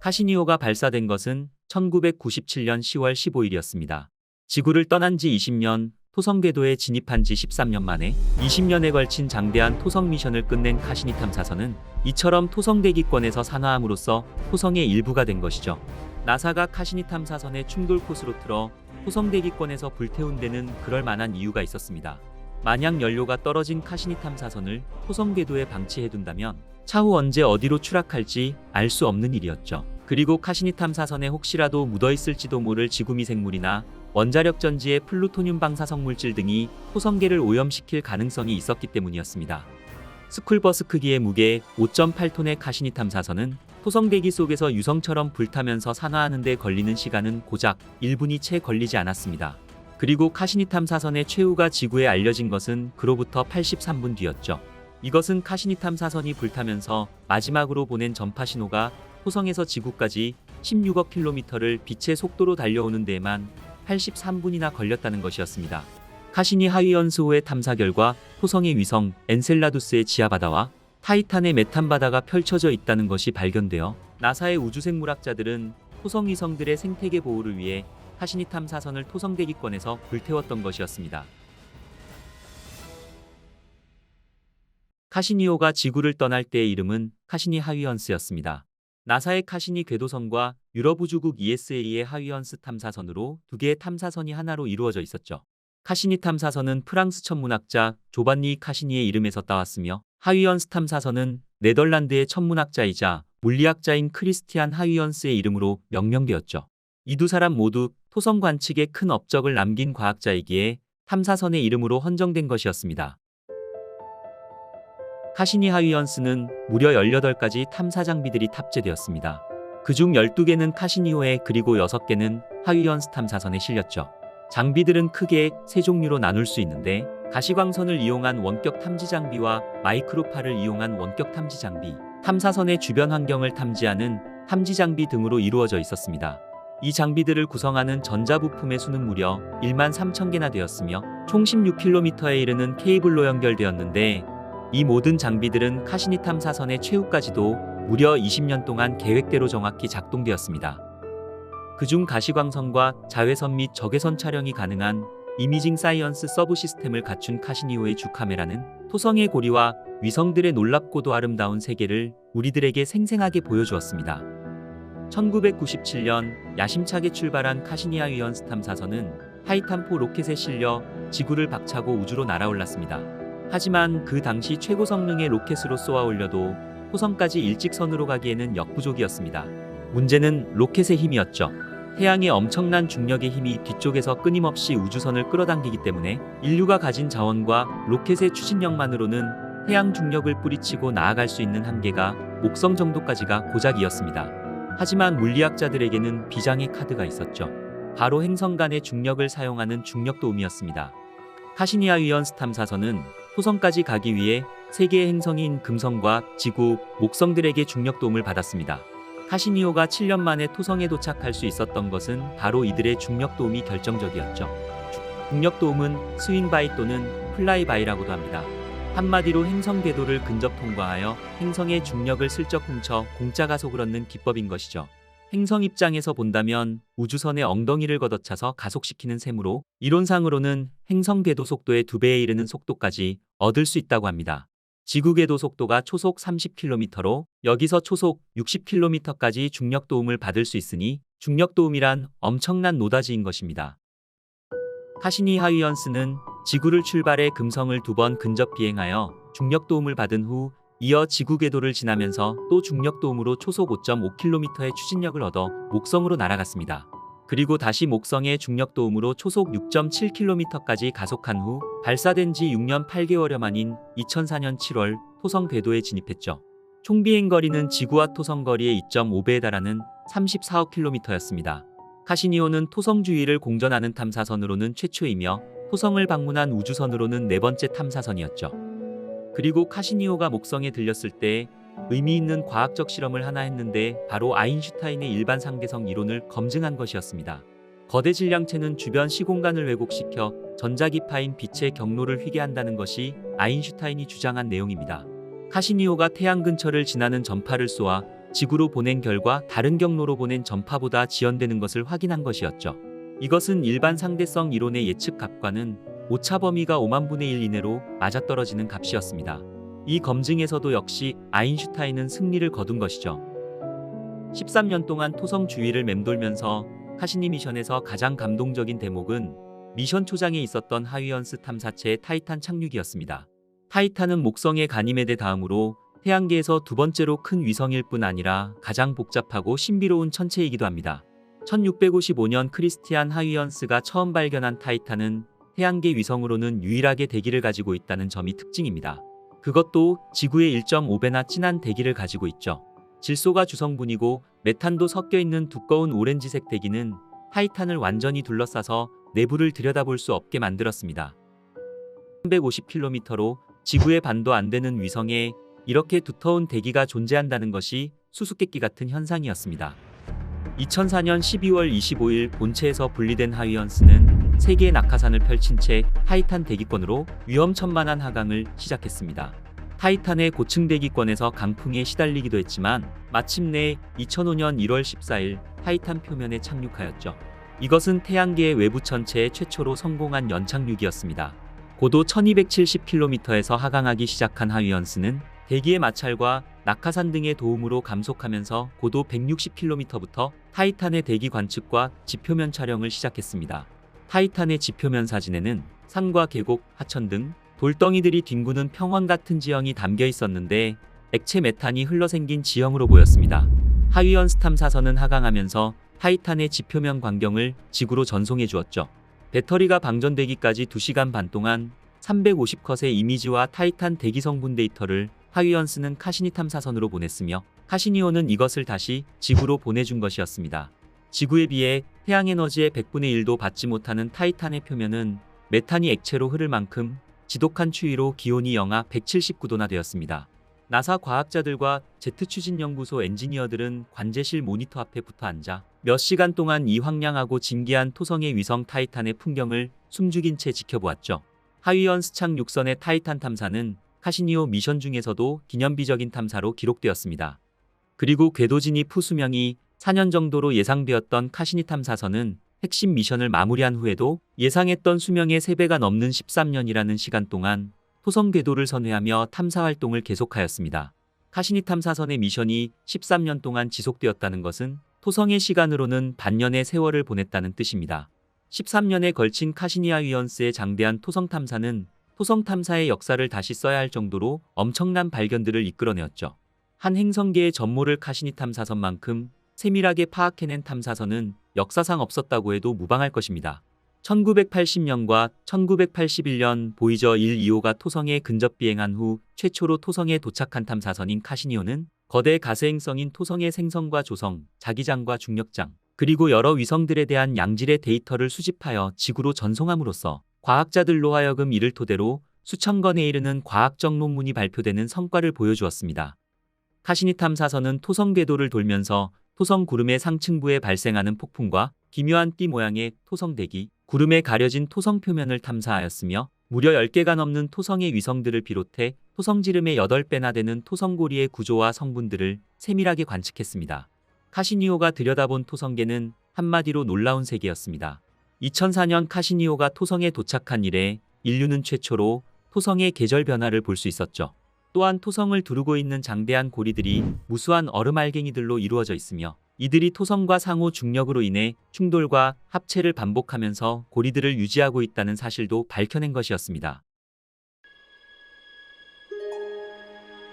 카시니호가 발사된 것은 1997년 10월 15일이었습니다. 지구를 떠난 지 20년, 토성 궤도에 진입한 지 13년 만에 20년에 걸친 장대한 토성 미션을 끝낸 카시니 탐사선은 이처럼 토성 대기권에서 산화함으로써 토성의 일부가 된 것이죠. 나사가 카시니 탐사선의 충돌 코스로 틀어 토성 대기권에서 불태운 데는 그럴 만한 이유가 있었습니다. 만약 연료가 떨어진 카시니 탐사선을 토성 궤도에 방치해둔다면 차후 언제 어디로 추락할지 알 수 없는 일이었죠. 그리고 카시니 탐사선에 혹시라도 묻어있을지도 모를 지구 미생물이나 원자력 전지의 플루토늄 방사성 물질 등이 토성계를 오염시킬 가능성이 있었기 때문이었습니다. 스쿨버스 크기의 무게 5.8톤의 카시니 탐사선은 토성 대기 속에서 유성처럼 불타면서 산화하는 데 걸리는 시간은 고작 1분이 채 걸리지 않았습니다. 그리고 카시니 탐사선의 최후가 지구에 알려진 것은 그로부터 83분 뒤였죠. 이것은 카시니 탐사선이 불타면서 마지막으로 보낸 전파 신호가 토성에서 지구까지 16억 킬로미터를 빛의 속도로 달려오는 데에만 83분이나 걸렸다는 것이었습니다. 카시니 하위연스호의 탐사 결과 토성의 위성 엔셀라두스의 지하바다와 타이탄의 메탄바다가 펼쳐져 있다는 것이 발견되어 나사의 우주생물학자들은 토성 위성들의 생태계 보호를 위해 카시니 탐사선을 토성 대기권에서 불태웠던 것이었습니다. 카시니호가 지구를 떠날 때의 이름은 카시니 하위언스였습니다. 나사의 카시니 궤도선과 유럽 우주국 ESA의 하위언스 탐사선으로 두 개의 탐사선이 하나로 이루어져 있었죠. 카시니 탐사선은 프랑스 천문학자 조반니 카시니의 이름에서 따왔으며 하위언스 탐사선은 네덜란드의 천문학자이자 물리학자인 크리스티안 하위언스의 이름으로 명명되었죠. 이 두 사람 모두 토성 관측에 큰 업적을 남긴 과학자이기에 탐사선의 이름으로 헌정된 것이었습니다. 카시니 하위언스는 무려 18가지 탐사 장비들이 탑재되었습니다. 그중 12개는 카시니호에 그리고 6개는 하위언스 탐사선에 실렸죠. 장비들은 크게 세 종류로 나눌 수 있는데 가시광선을 이용한 원격 탐지 장비와 마이크로파를 이용한 원격 탐지 장비, 탐사선의 주변 환경을 탐지하는 탐지 장비 등으로 이루어져 있었습니다. 이 장비들을 구성하는 전자부품의 수는 무려 1만 3천 개나 되었으며 총 16km에 이르는 케이블로 연결되었는데 이 모든 장비들은 카시니 탐사선의 최후까지도 무려 20년 동안 계획대로 정확히 작동되었습니다. 그중 가시광선과 자외선 및 적외선 촬영이 가능한 이미징 사이언스 서브 시스템을 갖춘 카시니호의 주 카메라는 토성의 고리와 위성들의 놀랍고도 아름다운 세계를 우리들에게 생생하게 보여주었습니다. 1997년 야심차게 출발한 카시니 하위언스 탐사선은 타이탄4 로켓에 실려 지구를 박차고 우주로 날아올랐습니다. 하지만 그 당시 최고 성능의 로켓으로 쏘아 올려도 토성까지 일직선으로 가기에는 역부족이었습니다. 문제는 로켓의 힘이었죠. 태양의 엄청난 중력의 힘이 뒤쪽에서 끊임없이 우주선을 끌어당기기 때문에 인류가 가진 자원과 로켓의 추진력만으로는 태양 중력을 뿌리치고 나아갈 수 있는 한계가 목성 정도까지가 고작이었습니다. 하지만 물리학자들에게는 비장의 카드가 있었죠. 바로 행성 간의 중력을 사용하는 중력도움이었습니다. 카시니 하위언스 탐사선은 토성까지 가기 위해 세 개의 행성인 금성과 지구, 목성들에게 중력도움을 받았습니다. 카시니호가 7년 만에 토성에 도착할 수 있었던 것은 바로 이들의 중력도움이 결정적이었죠. 중력도움은 스윙바이 또는 플라이바이라고도 합니다. 한마디로 행성 궤도를 근접 통과하여 행성의 중력을 슬쩍 훔쳐 공짜 가속을 얻는 기법인 것이죠. 행성 입장에서 본다면 우주선의 엉덩이를 걷어차서 가속시키는 셈으로 이론상으로는 행성 궤도 속도의 2배에 이르는 속도까지 얻을 수 있다고 합니다. 지구 궤도 속도가 초속 30km로 여기서 초속 60km까지 중력 도움을 받을 수 있으니 중력 도움이란 엄청난 노다지인 것입니다. 카시니 하위언스는 지구를 출발해 금성을 2번 근접 비행하여 중력 도움을 받은 후 이어 지구 궤도를 지나면서 또 중력 도움으로 초속 5.5km의 추진력을 얻어 목성으로 날아갔습니다. 그리고 다시 목성의 중력 도움으로 초속 6.7km까지 가속한 후 발사된 지 6년 8개월여 만인 2004년 7월 토성 궤도에 진입했죠. 총 비행 거리는 지구와 토성 거리의 2.5배에 달하는 34억 킬로미터였습니다. 카시니호는 토성 주위를 공전하는 탐사선으로는 최초이며 토성을 방문한 우주선으로는 네 번째 탐사선이었죠. 그리고 카시니오가 목성에 들렸을 때 의미 있는 과학적 실험을 하나 했는데 바로 아인슈타인의 일반 상대성 이론을 검증한 것이었습니다. 거대 질량체는 주변 시공간을 왜곡시켜 전자기파인 빛의 경로를 휘게 한다는 것이 아인슈타인이 주장한 내용입니다. 카시니오가 태양 근처를 지나는 전파를 쏘아 지구로 보낸 결과 다른 경로로 보낸 전파보다 지연되는 것을 확인한 것이었죠. 이것은 일반 상대성 이론의 예측 값과는 오차 범위가 5만 분의 1 이내로 맞아떨어지는 값이었습니다. 이 검증에서도 역시 아인슈타인은 승리를 거둔 것이죠. 13년 동안 토성 주위를 맴돌면서 카시니 미션에서 가장 감동적인 대목은 미션 초장에 있었던 하위언스 탐사체의 타이탄 착륙이었습니다. 타이탄은 목성의 가니메데 다음으로 태양계에서 두 번째로 큰 위성일 뿐 아니라 가장 복잡하고 신비로운 천체이기도 합니다. 1655년 크리스티안 하위언스가 처음 발견한 타이탄은 태양계 위성으로는 유일하게 대기를 가지고 있다는 점이 특징입니다. 그것도 지구의 1.5배나 진한 대기를 가지고 있죠. 질소가 주성분이고 메탄도 섞여 있는 두꺼운 오렌지색 대기는 타이탄을 완전히 둘러싸서 내부를 들여다볼 수 없게 만들었습니다. 350km로 지구의 반도 안 되는 위성에 이렇게 두터운 대기가 존재한다는 것이 수수께끼 같은 현상이었습니다. 2004년 12월 25일 본체에서 분리된 하위언스는 3개의 낙하산을 펼친 채 타이탄 대기권으로 위험천만한 하강을 시작했습니다. 타이탄의 고층 대기권에서 강풍에 시달리기도 했지만 마침내 2005년 1월 14일 타이탄 표면에 착륙하였죠. 이것은 태양계의 외부 천체에 최초로 성공한 연착륙이었습니다. 고도 1270km에서 하강하기 시작한 하위언스는 대기의 마찰과 낙하산 등의 도움으로 감속하면서 고도 160km부터 타이탄의 대기 관측과 지표면 촬영을 시작했습니다. 타이탄의 지표면 사진에는 산과 계곡, 하천 등 돌덩이들이 뒹구는 평원 같은 지형이 담겨 있었는데 액체 메탄이 흘러생긴 지형으로 보였습니다. 하위언스 탐사선은 하강하면서 타이탄의 지표면 광경을 지구로 전송해 주었죠. 배터리가 방전되기까지 2시간 반 동안 350컷의 이미지와 타이탄 대기 성분 데이터를 하위언스는 카시니 탐사선으로 보냈으며 카시니오는 이것을 다시 지구로 보내준 것이었습니다. 지구에 비해 태양 에너지의 100분의 1도 받지 못하는 타이탄의 표면은 메탄이 액체로 흐를 만큼 지독한 추위로 기온이 영하 179도나 되었습니다. 나사 과학자들과 제트 추진연구소 엔지니어들은 관제실 모니터 앞에 붙어 앉아 몇 시간 동안 이 황량하고 진기한 토성의 위성 타이탄의 풍경을 숨죽인 채 지켜보았죠. 하위언스 착륙선의 타이탄 탐사는 카시니오 미션 중에서도 기념비적인 탐사로 기록되었습니다. 그리고 궤도 진입 후 수명이 4년 정도로 예상되었던 카시니 탐사선은 핵심 미션을 마무리한 후에도 예상했던 수명의 3배가 넘는 13년이라는 시간 동안 토성 궤도를 선회하며 탐사 활동을 계속하였습니다. 카시니 탐사선의 미션이 13년 동안 지속되었다는 것은 토성의 시간으로는 반년의 세월을 보냈다는 뜻입니다. 13년에 걸친 카시니 하위언스의 장대한 토성 탐사는 토성 탐사의 역사를 다시 써야 할 정도로 엄청난 발견들을 이끌어내었죠. 한 행성계의 전모를 카시니 탐사선만큼 세밀하게 파악해낸 탐사선은 역사상 없었다고 해도 무방할 것입니다. 1980년과 1981년 보이저 1, 2호가 토성에 근접 비행한 후 최초로 토성에 도착한 탐사선인 카시니오는 거대 가세행성인 토성의 생성과 조성, 자기장과 중력장, 그리고 여러 위성들에 대한 양질의 데이터를 수집하여 지구로 전송함으로써 과학자들로 하여금 이를 토대로 수천 건에 이르는 과학적 논문이 발표되는 성과를 보여주었습니다. 카시니 탐사선은 토성 궤도를 돌면서 토성 구름의 상층부에 발생하는 폭풍과 기묘한 띠 모양의 토성 대기, 구름에 가려진 토성 표면을 탐사하였으며 무려 10개가 넘는 토성의 위성들을 비롯해 토성 지름의 8배나 되는 토성고리의 구조와 성분들을 세밀하게 관측했습니다. 카시니오가 들여다본 토성계는 한마디로 놀라운 세계였습니다. 2004년 카시니오가 토성에 도착한 이래 인류는 최초로 토성의 계절 변화를 볼 수 있었죠. 또한 토성을 두르고 있는 장대한 고리들이 무수한 얼음 알갱이들로 이루어져 있으며 이들이 토성과 상호 중력으로 인해 충돌과 합체를 반복하면서 고리들을 유지하고 있다는 사실도 밝혀낸 것이었습니다.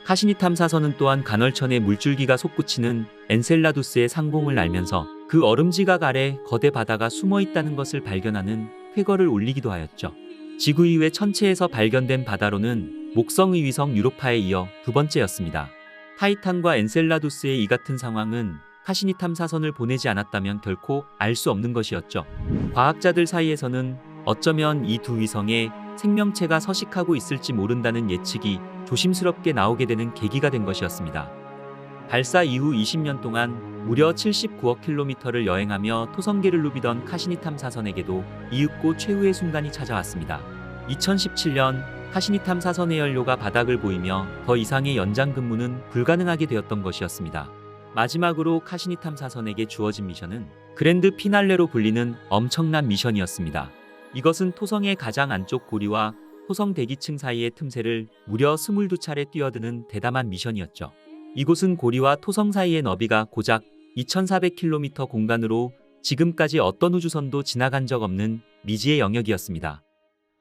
카시니 탐사선은 또한 간헐천에 물줄기가 솟구치는 엔셀라두스의 상공을 알면서 그 얼음지각 아래 거대 바다가 숨어 있다는 것을 발견하는 쾌거를 올리기도 하였죠. 지구 이외 천체에서 발견된 바다로는 목성의 위성 유로파에 이어 두 번째였습니다. 타이탄과 엔셀라두스의 이 같은 상황은 카시니 탐사선을 보내지 않았다면 결코 알 수 없는 것이었죠. 과학자들 사이에서는 어쩌면 이 두 위성에 생명체가 서식하고 있을지 모른다는 예측이 조심스럽게 나오게 되는 계기가 된 것이었습니다. 발사 이후 20년 동안 무려 79억 킬로미터를 여행하며 토성계를 누비던 카시니 탐사선에게도 이윽고 최후의 순간이 찾아왔습니다. 2017년 카시니 탐사선의 연료가 바닥을 보이며 더 이상의 연장 근무는 불가능하게 되었던 것이었습니다. 마지막으로 카시니 탐사선에게 주어진 미션은 그랜드 피날레로 불리는 엄청난 미션이었습니다. 이것은 토성의 가장 안쪽 고리와 토성 대기층 사이의 틈새를 무려 22차례 뛰어드는 대담한 미션이었죠. 이곳은 고리와 토성 사이의 너비가 고작 2400km 공간으로 지금까지 어떤 우주선도 지나간 적 없는 미지의 영역이었습니다.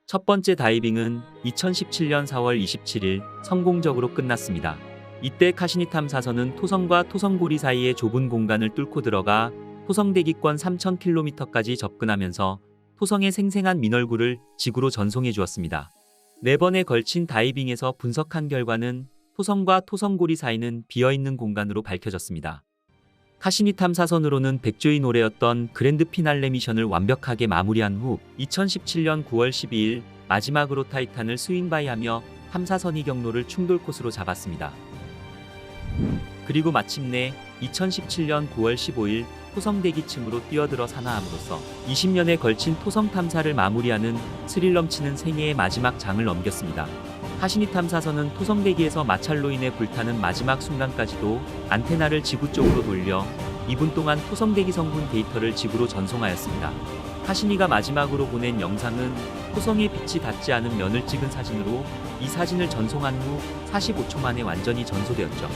첫 번째 다이빙은 2017년 4월 27일 성공적으로 끝났습니다. 이때 카시니 탐사선은 토성과 토성고리 사이의 좁은 공간을 뚫고 들어가 토성 대기권 3000km까지 접근하면서 토성의 생생한 민얼굴을 지구로 전송해 주었습니다. 4번에 걸친 다이빙에서 분석한 결과는 토성과 토성고리 사이는 비어있는 공간으로 밝혀졌습니다. 카시니 탐사선으로는 백조의 노래였던 그랜드 피날레 미션을 완벽하게 마무리한 후 2017년 9월 12일 마지막으로 타이탄을 스윙바이하며 탐사선이 경로를 충돌 코스로 잡았습니다. 그리고 마침내 2017년 9월 15일 토성 대기층으로 뛰어들어 산화함으로써 20년에 걸친 토성 탐사를 마무리하는 스릴 넘치는 생애의 마지막 장을 넘겼습니다. 카시니 탐사선은 토성 대기에서 마찰로 인해 불타는 마지막 순간까지도 안테나를 지구 쪽으로 돌려 2분 동안 토성 대기 성분 데이터를 지구로 전송하였습니다. 카시니가 마지막으로 보낸 영상은 토성의 빛이 닿지 않은 면을 찍은 사진으로 이 사진을 전송한 후 45초 만에 완전히 전소되었죠.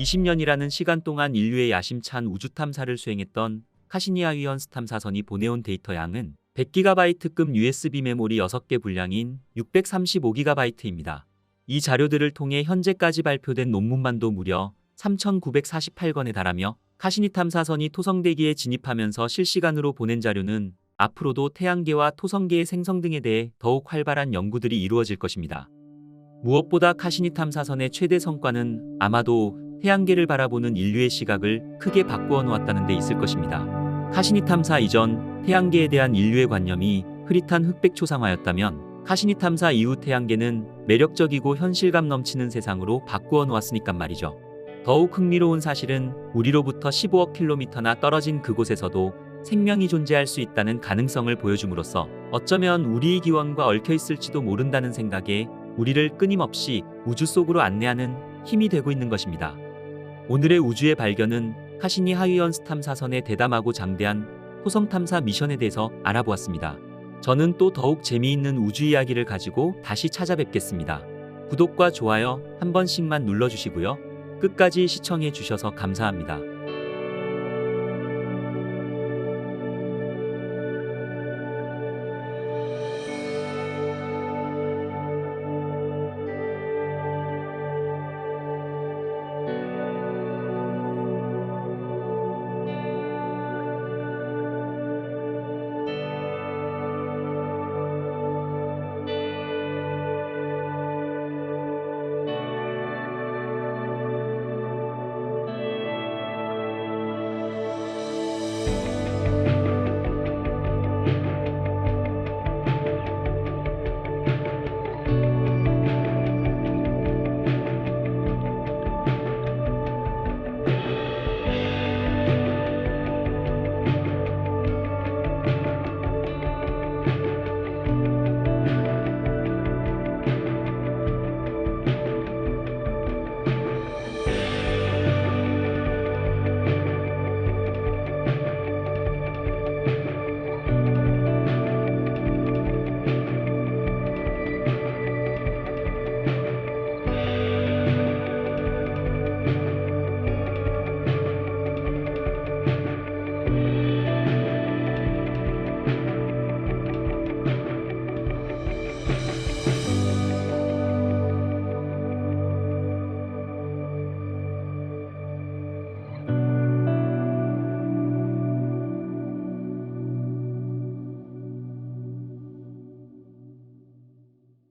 (20년이라는) 시간 동안 인류의 야심찬 우주 탐사를 수행했던 카시니 하이언스 탐사선이 보내온 데이터 양은 100GB급 USB 메모리 6개 분량인 635GB입니다. 이 자료들을 통해 현재까지 발표된 논문만도 무려 3,948건에 달하며 카시니 탐사선이 토성대기에 진입하면서 실시간으로 보낸 자료는 앞으로도 태양계와 토성계의 생성 등에 대해 더욱 활발한 연구들이 이루어질 것입니다. 무엇보다 카시니 탐사선의 최대 성과는 아마도 태양계를 바라보는 인류의 시각을 크게 바꾸어 놓았다는 데 있을 것입니다. 카시니 탐사 이전 태양계에 대한 인류의 관념이 흐릿한 흑백 초상화였다면 카시니 탐사 이후 태양계는 매력적이고 현실감 넘치는 세상으로 바꾸어 놓았으니깐 말이죠. 더욱 흥미로운 사실은 우리로부터 15억 킬로미터나 떨어진 그곳에서도 생명이 존재할 수 있다는 가능성을 보여줌으로써 어쩌면 우리의 기원과 얽혀 있을지도 모른다는 생각에 우리를 끊임없이 우주 속으로 안내하는 힘이 되고 있는 것입니다. 오늘의 우주의 발견은 카시니 하이언스 탐사선의 대담하고 장대한 토성 탐사 미션에 대해서 알아보았습니다. 저는 또 더욱 재미있는 우주 이야기를 가지고 다시 찾아뵙겠습니다. 구독과 좋아요 한 번씩만 눌러주시고요. 끝까지 시청해 주셔서 감사합니다.